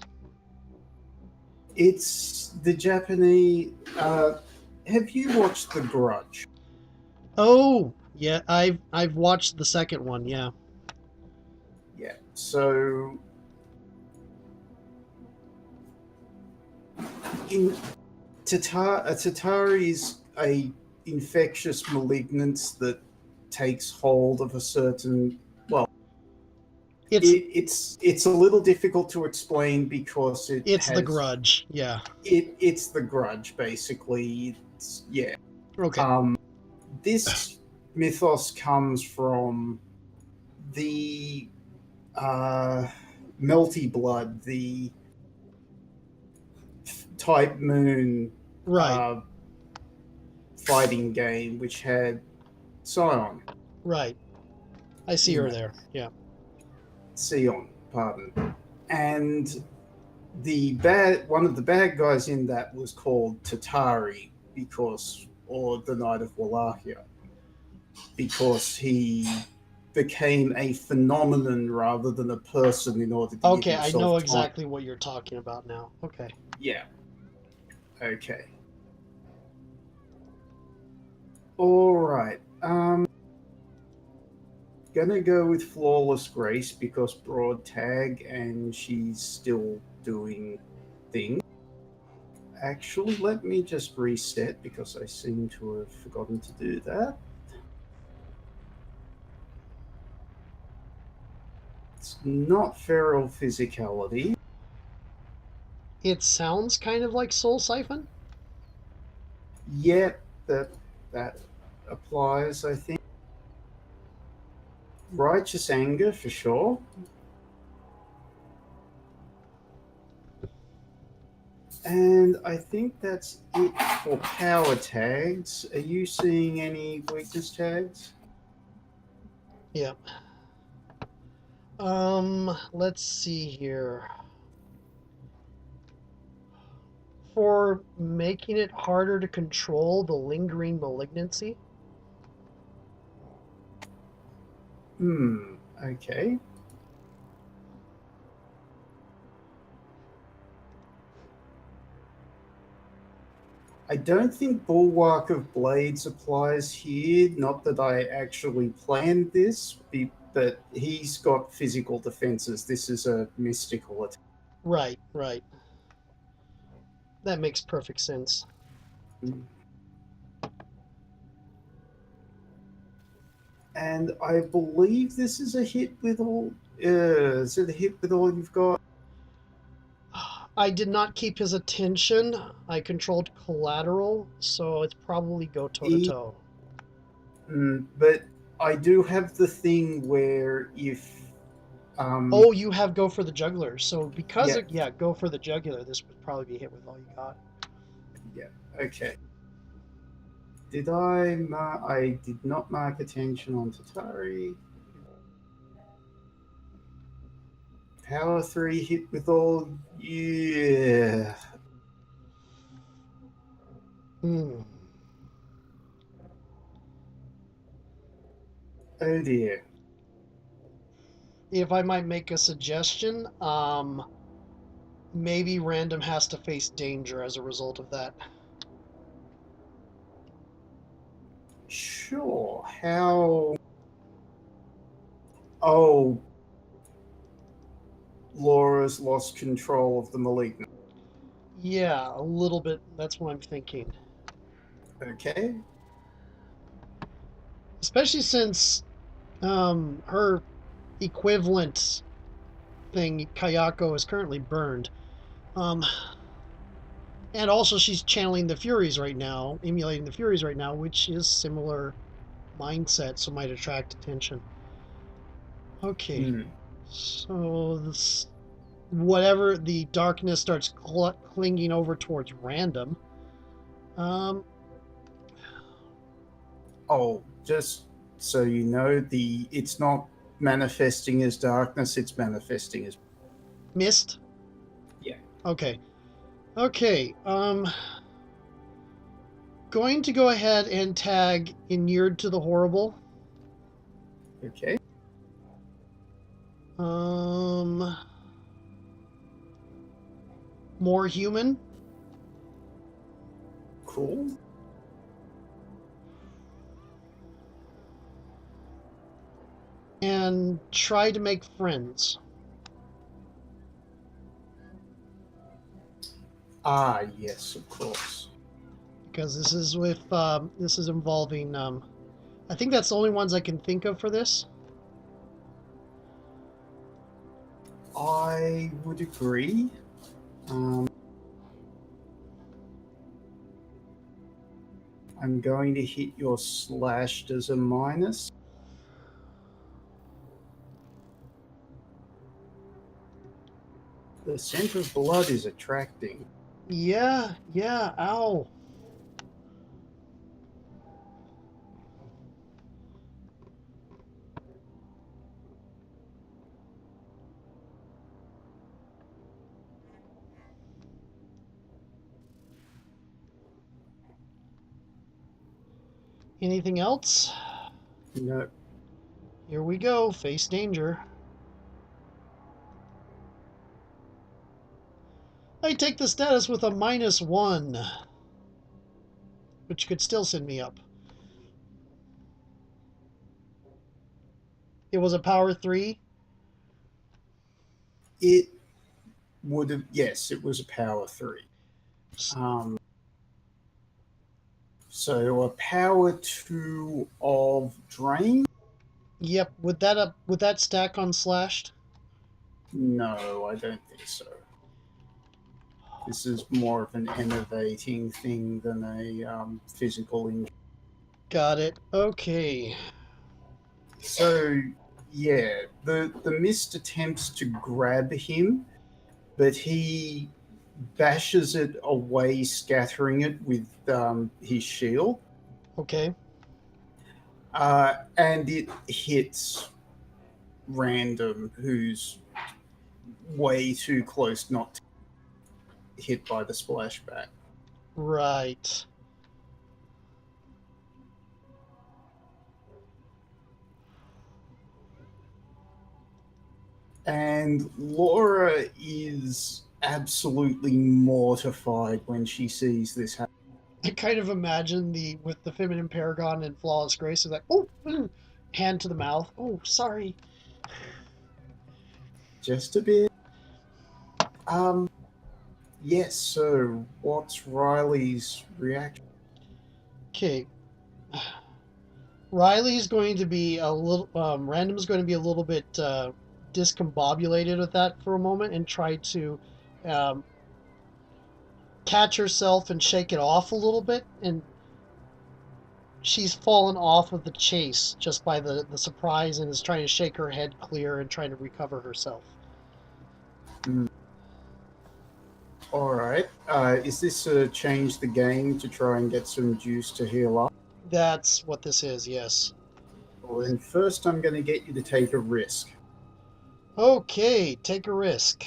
It's the Japanese. Have you watched The Grudge? Oh, yeah, I've watched the second one, yeah. Yeah. So in Tatari's a infectious malignance that takes hold of a certain. Well, It's it's a little difficult to explain because it it's the has Grudge, yeah. it's the Grudge basically. It's, yeah. Okay. This mythos comes from the Melty Blood, the Type Moon Right, fighting game, which had Scion right. I see in her that. there. Yeah. Sion, pardon. And one of the bad guys in that was called Tatari or the Knight of Wallachia, because he became a phenomenon rather than a person in order to give Okay, I know himself time. exactly what you're talking about now. Okay. Yeah. Okay. All right. Gonna go with Flawless Grace because broad tag and she's still doing things. Actually, let me just reset because I seem to have forgotten to do that. It's not feral physicality. It sounds kind of like Soul Siphon. Yet that applies, I think. Righteous anger for sure. And I think that's it for power tags. Are you seeing any weakness tags? Yeah. Let's see here. For making it harder to control the lingering malignancy. Okay. I don't think Bulwark of Blades applies here. Not that I actually planned this, but he's got physical defenses. This is a mystical attack. Right, right. That makes perfect sense. And I believe this is a hit with all. Is it a hit with all you've got? I did not keep his attention. I controlled collateral, so it's probably go toe to E, toe. but I do have the thing where if. Oh, you have go for the jugular. So because Yeah, of, yeah, go for the jugular, this would probably be hit with all you got. yeah, okay. Did I mark? I did not mark attention on Tatari. Power 3 hit with all. Yeah. Hmm. Oh dear. If I might make a suggestion, maybe random has to face danger as a result of that. Sure. How? Oh, Laura's lost control of the malignant. Yeah, a little bit. That's what I'm thinking. Okay. Especially since her equivalent thing, Kayako, is currently burned. Um, and also she's channeling the Furies right now, emulating the Furies right now, which is similar mindset, so might attract attention. Okay, Hmm. so this, whatever the darkness starts clinging over towards random. Um, Oh, just so you know, the it's not manifesting as darkness; it's manifesting as mist. yeah. Okay, okay. Going to go ahead and tag inured to the horrible. Okay. Um, more human Cool. and try to make friends Ah, yes, of course. because this is involving. I think that's the only ones I can think of for this. I would agree. Um, I'm going to hit your slashed as a minus. The scent of blood is attracting. Yeah, yeah. Ow. Anything else? No, Here we go. Face danger. I take the status with a -1, which could still send me up. It was a power 3. it would have. Yes, it was a power 3. Um, so a power 2 of drain. Yep. Would that stack on slashed? No, I don't think so. This is more of an innovating thing than a physical injury. Got it. Okay. So, yeah, the mist attempts to grab him, but he bashes it away, scattering it with his shield, Okay. and it hits Random, who's way too close not to get hit by the splashback. Right. And Laura is absolutely mortified when she sees this happen. I kind of imagine the with the feminine paragon and flawless grace is like, oh, hand to the mouth. Oh, sorry. Just a bit. Um, yes, so what's Riley's reaction? Okay. Riley's going to be a little. Random's going to be a little bit discombobulated with that for a moment and try to um, catch herself and shake it off a little bit. And she's fallen off of the chase just by the surprise and is trying to shake her head clear and trying to recover herself. Mm, all right. Is this change the game to try and get some juice to heal up? That's what this is, yes. Well, then first I'm going to get you to take a risk. Okay, take a risk.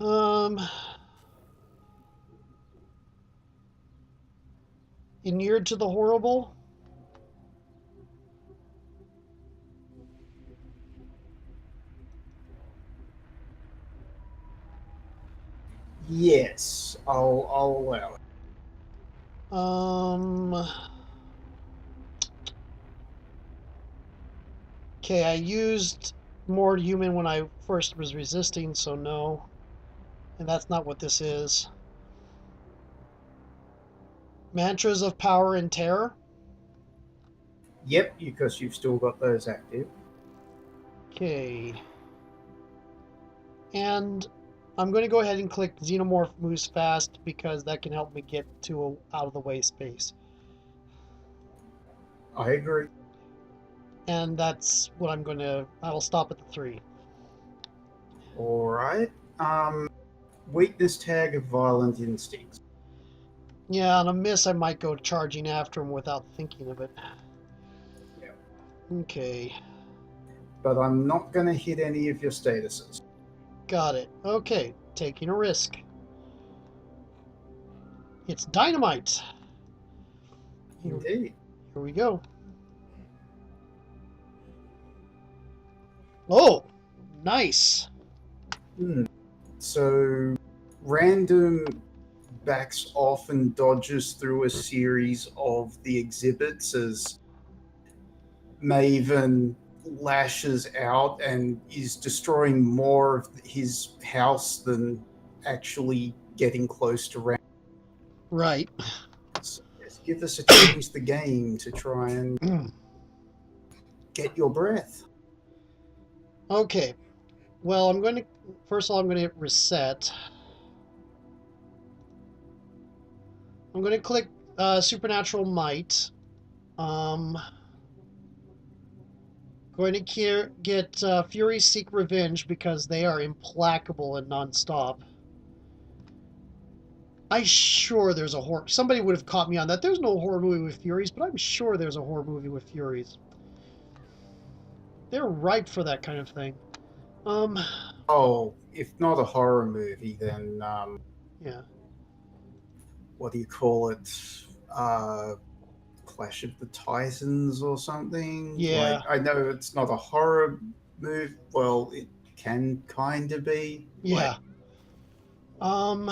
Um, inured to the horrible? Yes, I'll allow it. Um. Okay, I used more human when I first was resisting, so no. And that's not what this is. Mantras of power and terror. Yep, because you've still got those active. Okay. And I'm going to go ahead and click Xenomorph Moves Fast because that can help me get to a out of the way space. I agree. And that's what I will stop at the 3. All right. Weakness tag of violent instincts. Yeah, on a miss, I might go charging after him without thinking of it. Yeah. Okay, But I'm not going to hit any of your statuses. got it. Okay, taking a risk. It's dynamite. Here, Indeed. here we go. Oh, nice. Hmm. So, random backs off and dodges through a series of the exhibits as Maven lashes out and is destroying more of his house than actually getting close to Rand. Right. So, yes, give us a change the game to try and get your breath. Okay. Well, first of all, I'm going to hit reset. I'm going to click Supernatural Might. Um, Going to get Furies Seek Revenge because they are implacable and nonstop. I'm sure there's a horror. Somebody would have caught me on that. There's no horror movie with Furies, but I'm sure there's a horror movie with Furies. They're ripe for that kind of thing. Um, Oh, if not a horror movie, then yeah, what do you call it? Uh, Clash of the Titans or something. yeah, Like, I know it's not a horror movie. Well, it can kind of be. Like, yeah. Um,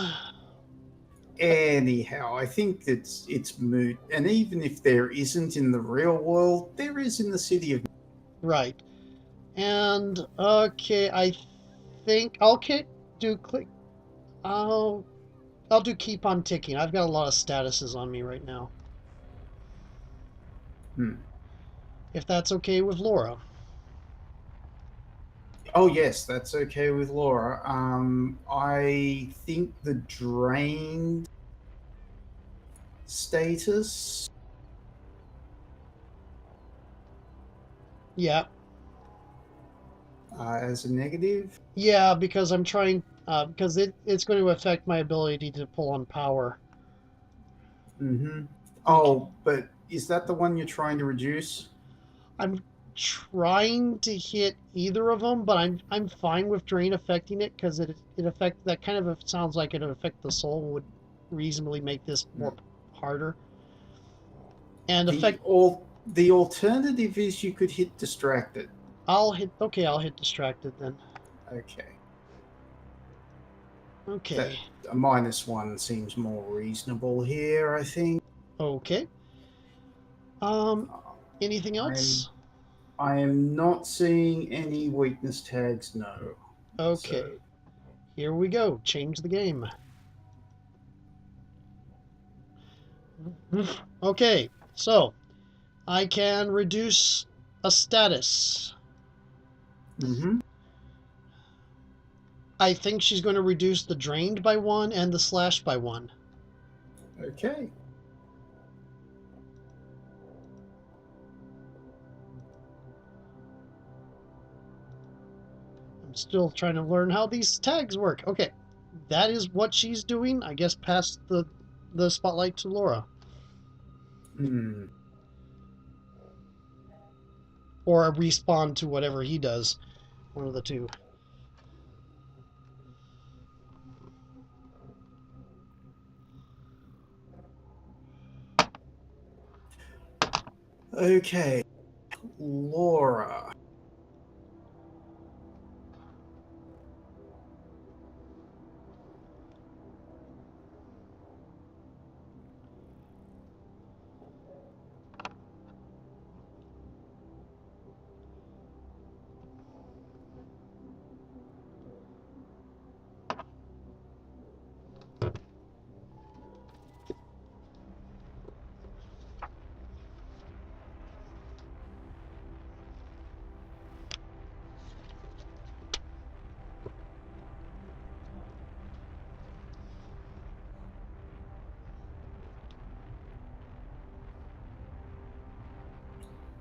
anyhow, I think it's moot. And even if there isn't in the real world, there is in the city of. right. And okay, I think I'll do click. I'll I'll do keep on ticking. I've got a lot of statuses on me right now. Hmm. If that's okay with Laura. Oh yes, that's okay with Laura. I think the drained status Yeah, as a negative. yeah, because I'm trying because it's going to affect my ability to pull on power. Mm-hmm. Okay. Oh, but is that the one you're trying to reduce? I'm trying to hit either of them, but I'm fine with drain affecting it because it affect that kind of sounds like it would affect the soul would reasonably make this more Hmm. harder and The affect. all the alternative is you could hit distracted. I'll hit distracted then. Okay, Okay. that a -1 seems more reasonable here. I think. Okay. Um, Uh, anything I'm else? I am not seeing any weakness tags. No. Okay. So. Here we go. Change the game. Okay. So I can reduce a status. Mm-hmm. I think she's going to reduce the drained by 1 and the slash by 1. Okay. I'm still trying to learn how these tags work. Okay. That is what she's doing. I guess pass the spotlight to Laura. Hmm. Or respond to whatever he does. One of the two. Okay, Laura.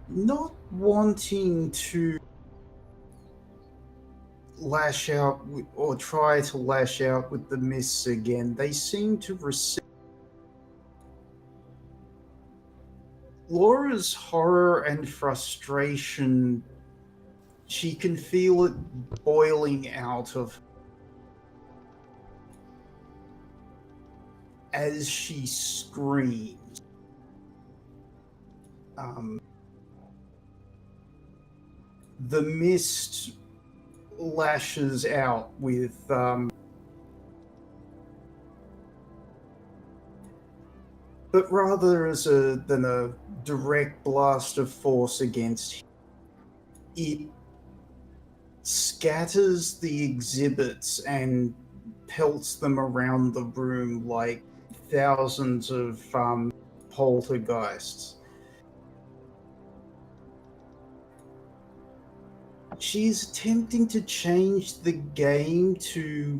not wanting to lash out or try to lash out with the mists again. They seem to receive Laura's horror and frustration. She can feel it boiling out of as she screams. Um, the mist lashes out with but rather than a direct blast of force against him, it scatters the exhibits and pelts them around the room like thousands of poltergeists. She's attempting to change the game to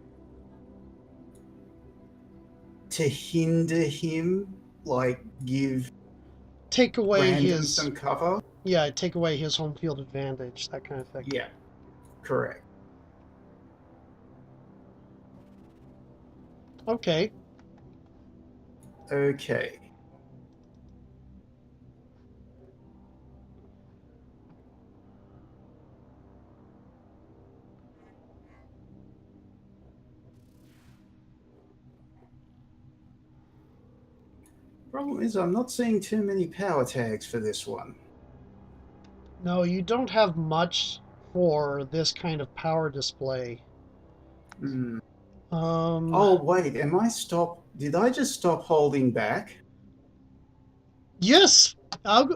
hinder him, like give Take away random his, some cover. yeah, take away his home field advantage, that kind of thing. Yeah, correct. Okay. Okay. Problem is, I'm not seeing too many power tags for this one. No, you don't have much for this kind of power display. Hmm. Um, Oh, wait, am I stop? Did I just stop holding back? yes,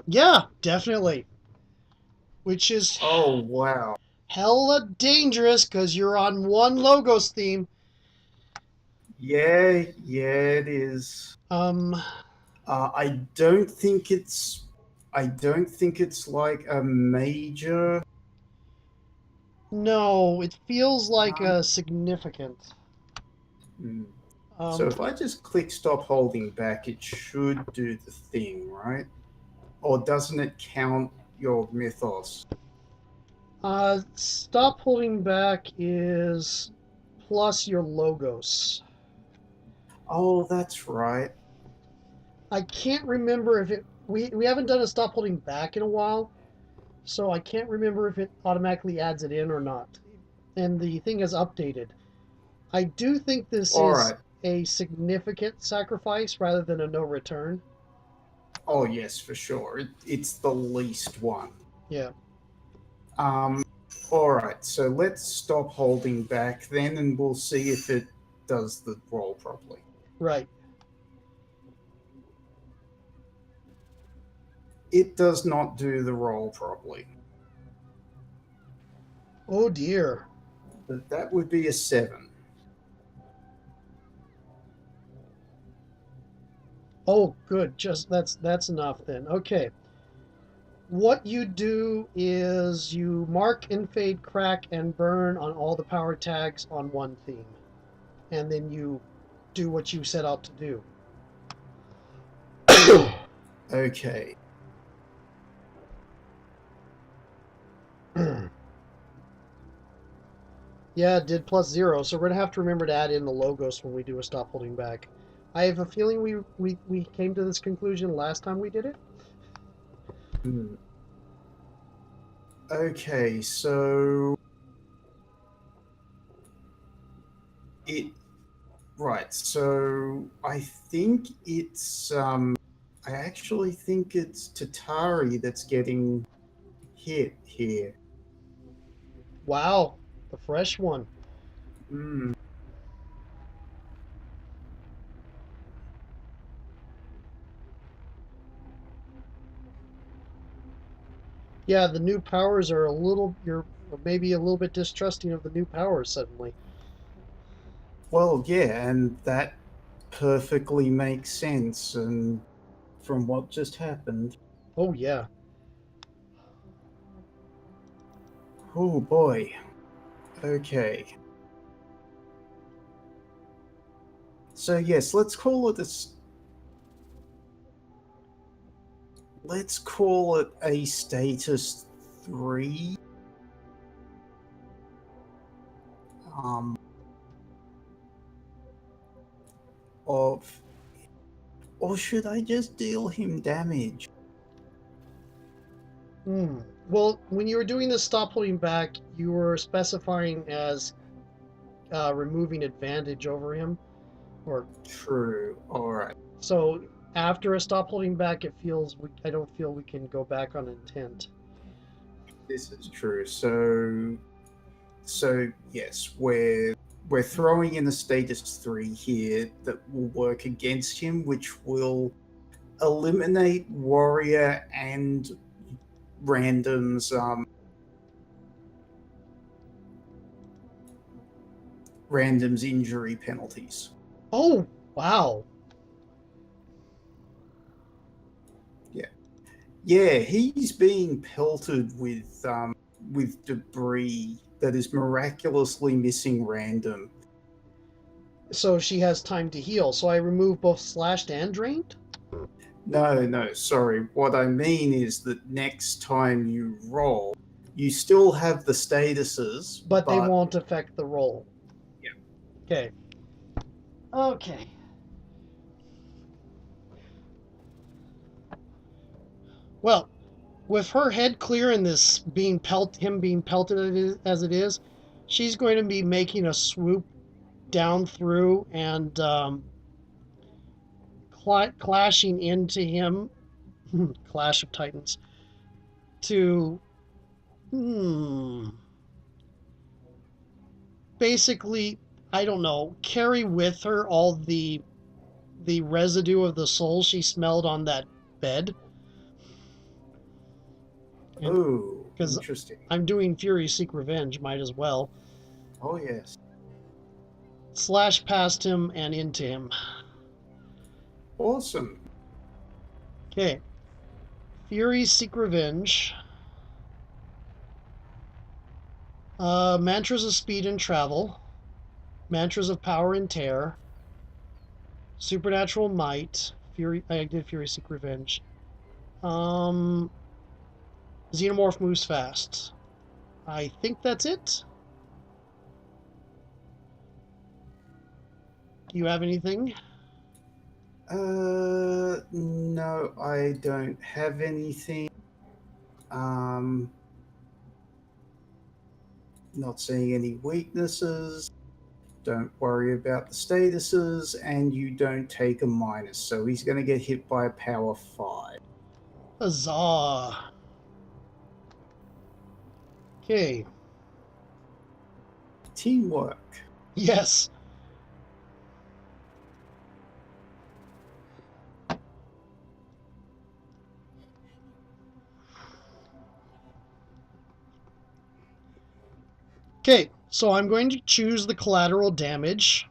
yeah, definitely. Which is Oh, wow. hella dangerous because you're on one Logos theme. Yeah, yeah, it is. Um, I don't think it's. I don't think it's like a major. no, it feels like Um, a significant. hmm. So Um, if I just click stop holding back, it should do the thing, right? Or doesn't it count your mythos? stop holding back is plus your Logos. Oh, that's right. I can't remember if it. We haven't done a stop holding back in a while, so I can't remember if it automatically adds it in or not. And the thing is updated. I do think this All is right. a significant sacrifice rather than a no return. Oh, yes, for sure. It's the least one. Yeah, Um, all right. So let's stop holding back then, and we'll see if it does the roll properly. right. It does not do the roll properly. Oh dear. But that would be a 7. Oh, good. Just that's enough then. Okay. What you do is you mark, infade, crack, and burn on all the power tags on one theme, and then you do what you set out to do. Okay. Yeah, it did +0, so we're gonna have to remember to add in the Logos when we do a stop holding back. I have a feeling we came to this conclusion last time we did it. Hmm. Okay, so it right. So I think it's I actually think it's Tatari that's getting hit here. Wow, the fresh one. Hmm. Yeah, the new powers are a little. You're maybe a little bit distrusting of the new powers suddenly. Well, yeah, and that perfectly makes sense and from what just happened. Oh yeah. Oh boy. Okay. So yes, let's call it this. let's call it a status 3. Um, of, or should I just deal him damage? Well, when you were doing the stop holding back, you were specifying as removing advantage over him, or True. All right. so after a stop holding back, I don't feel we can go back on intent. This is true. So yes, we're throwing in a status 3 here that will work against him, which will eliminate warrior and random's injury penalties. Oh, wow. Yeah, he's being pelted with debris that is miraculously missing random. So she has time to heal. So I remove both slashed and drained? No, sorry. What I mean is that next time you roll, you still have the statuses, But they but won't affect the roll. yeah. Okay. Okay. Well, with her head clear and this him being pelted as it is, she's going to be making a swoop down through and clashing into him. Clash of Titans. To basically, I don't know, carry with her all the residue of the soul she smelled on that bed. Oh, Because interesting. I'm doing Furies Seek Revenge, might as well. Oh yes. Slash past him and into him. Awesome. Okay. Furies Seek Revenge. Mantras of Speed and Travel. Mantras of Power and Tear. Supernatural Might. I did Fury Seek Revenge. Xenomorph moves fast. I think that's it. Do you have anything? No, I don't have anything. Not seeing any weaknesses. Don't worry about the statuses, and you don't take a minus, so he's going to get hit by a power 5. Huzzah! Okay. Teamwork. Yes. Okay, so I'm going to choose the collateral damage.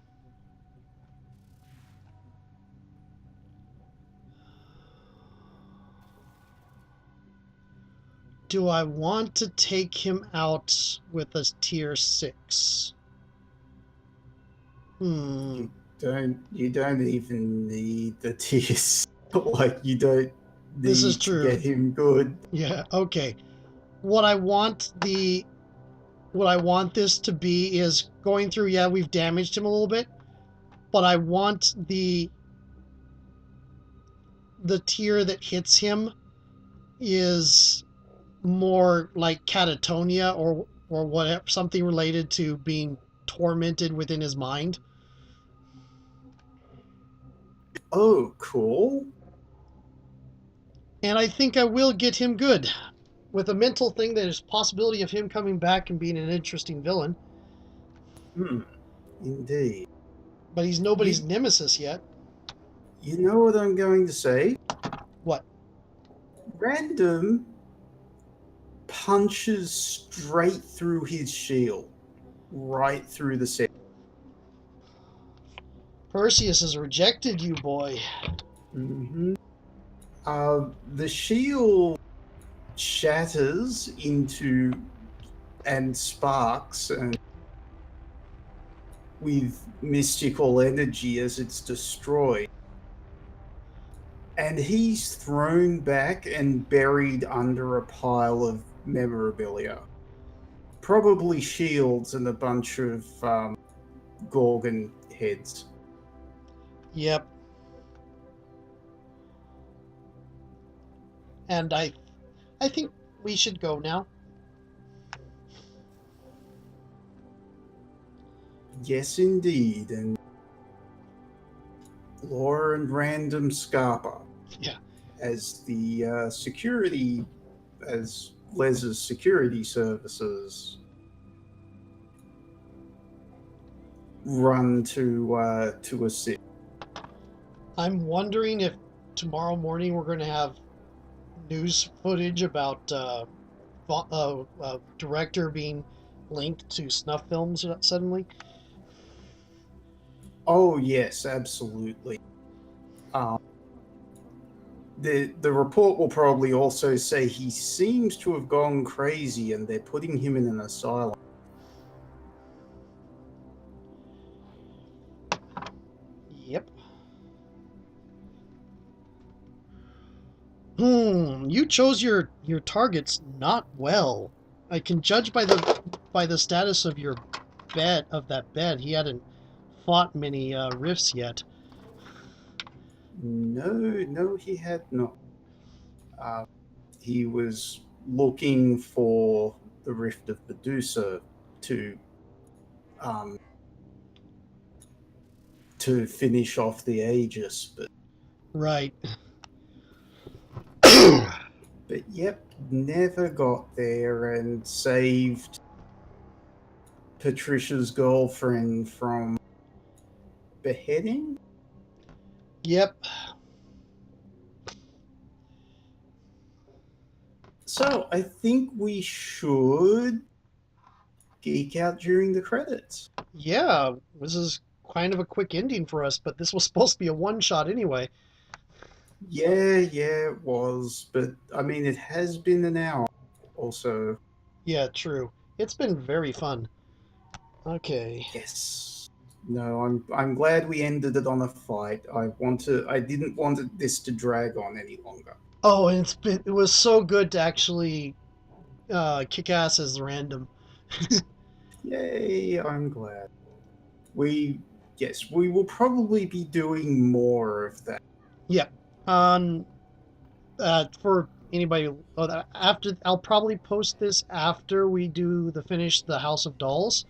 Do I want to take him out with a tier 6? You don't even need the tears. Like, you don't This is need to true. get him good. Yeah, okay. What I want this to be is going through, yeah, we've damaged him a little bit, but I want the tier that hits him is more like catatonia or whatever, something related to being tormented within his mind. Oh, cool. And I think I will get him good. With a mental thing, there's possibility of him coming back and being an interesting villain. Indeed. But he's nobody's You, nemesis yet. you know what I'm going to say? What? Random punches straight through his shield. Right through the center. Perseus has rejected you, boy. Mm-hmm. The shield shatters into and sparks and with mystical energy as it's destroyed. And he's thrown back and buried under a pile of memorabilia. Probably shields and a bunch of Gorgon heads. Yep. And I think we should go now. Yes, indeed. And Laura and Random Scarpa Yeah. as the security, as Les's security services run to assist. I'm wondering if tomorrow morning we're going to have news footage about director being linked to snuff films suddenly. Oh yes, absolutely. Um, the report will probably also say he seems to have gone crazy, and they're putting him in an asylum. Yep. You chose your targets not well. I can judge by the status of your bed of that bed. He hadn't fought many rifts yet. No, no, he had not. Uh, he was looking for the Rift of Medusa to um, to finish off the Aegis, Right. but yep, never got there and saved Patricia's girlfriend from beheading. Yep. So I think we should geek out during the credits. Yeah. This is kind of a quick ending for us, but this was supposed to be a one shot anyway. Yeah, yeah, it was, but I mean, it has been an hour. Also, Yeah, true. It's been very fun. Okay. yes. No, I'm glad we ended it on a fight. I didn't want this to drag on any longer. Oh, and it was so good to actually kick ass as random. Yay, I'm glad. We yes, we will probably be doing more of that. Yep. Um, for anybody after I'll probably post this after we do the House of Dolls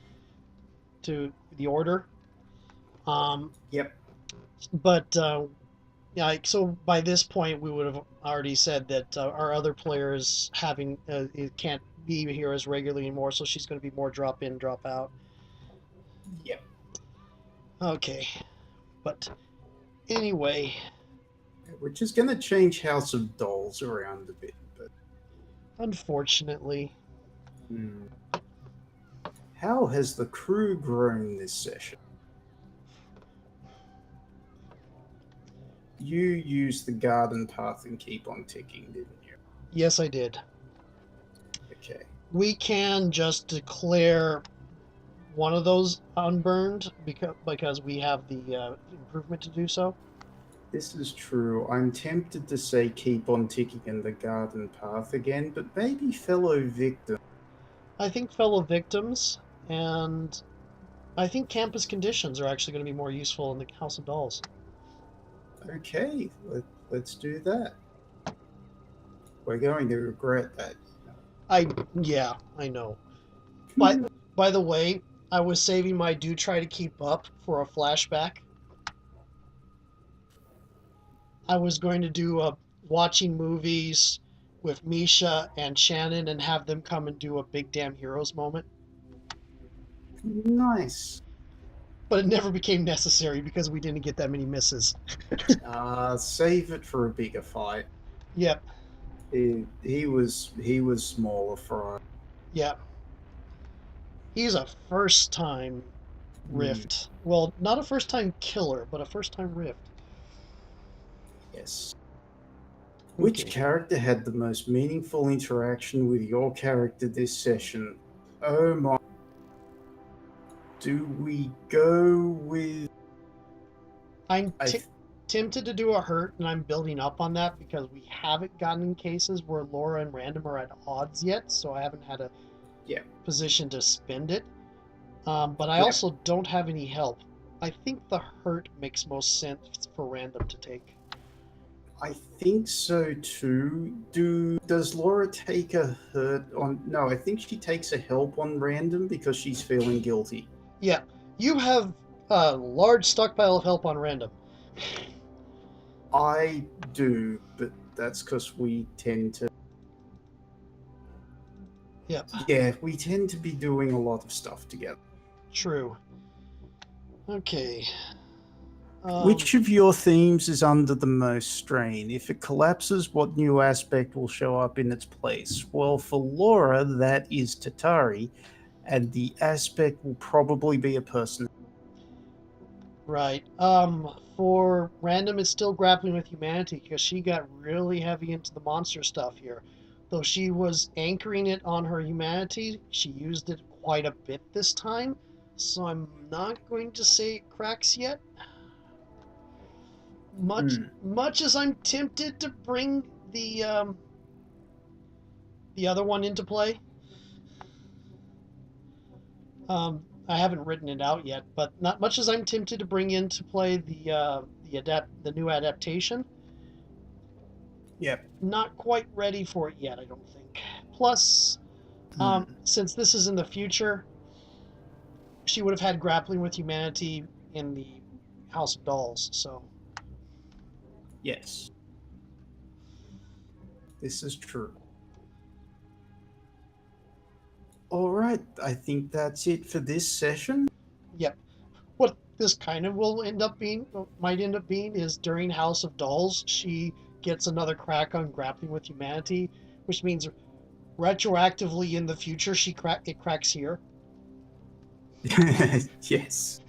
to the order. Um, Yep. but yeah, so by this point we would have already said that our other players having it can't be here as regularly anymore, so she's going to be more drop in, drop out. Yep. Okay, but anyway, We're just gonna change House of Dolls around a bit, but unfortunately, hmm, how has the crew grown this session? You used the garden path and keep on ticking, didn't you? yes, I did. Okay. We can just declare one of those unburned because we have the improvement to do so. This is true. I'm tempted to say keep on ticking in the garden path again, but maybe fellow victim. I think fellow victims and I think campus conditions are actually going to be more useful in the House of Dolls. Okay, let's do that. We're going to regret that. Yeah, I know. But by the way, I was saving my do try to keep up for a flashback. I was going to do a watching movies with Misha and Shannon and have them come and do a big damn heroes moment. Nice. But it never became necessary because we didn't get that many misses. Save it for a bigger fight. Yep, He was smaller fry. yep. He's a first time Hmm, Rift. Well, not a first time killer, but a first time Rift. yes. Which Okay. character had the most meaningful interaction with your character this session? Oh my. Do we go with. I'm I. t- tempted to do a hurt, and I'm building up on that because we haven't gotten in cases where Laura and Random are at odds yet, so I haven't had a Yeah. position to spend it. But I Yeah. also don't have any help. I think the hurt makes most sense for Random to take. I think so too. Does Laura take a hurt on? No, I think she takes a help on Random because she's feeling guilty. Yeah, you have a large stockpile of help on Random. I do, but that's because we tend to. Yep, Yeah, we tend to be doing a lot of stuff together. true. Okay. Which of your themes is under the most strain? If it collapses, what new aspect will show up in its place? Well, for Laura, that is Tatari, and the aspect will probably be a person. Right. For Random, it's still grappling with humanity because she got really heavy into the monster stuff here. Though she was anchoring it on her humanity, she used it quite a bit this time. So I'm not going to say it cracks yet. Much as I'm tempted to bring the other one into play. I haven't written it out yet, but not much as I'm tempted to bring into play the new adaptation. Yep. Not quite ready for it yet, I don't think. Plus, since this is in the future, she would have had grappling with humanity in the House of Dolls. So Yes. This is true. All right, I think that's it for this session. yep. What this kind of might end up being, is during House of Dolls, she gets another crack on grappling with humanity, which means retroactively in the future it cracks here. Yes.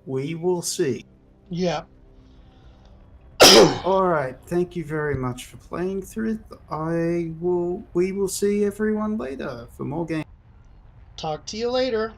We will see. Yeah. All right, thank you very much for playing through it. We will see everyone later for more games. Talk to you later.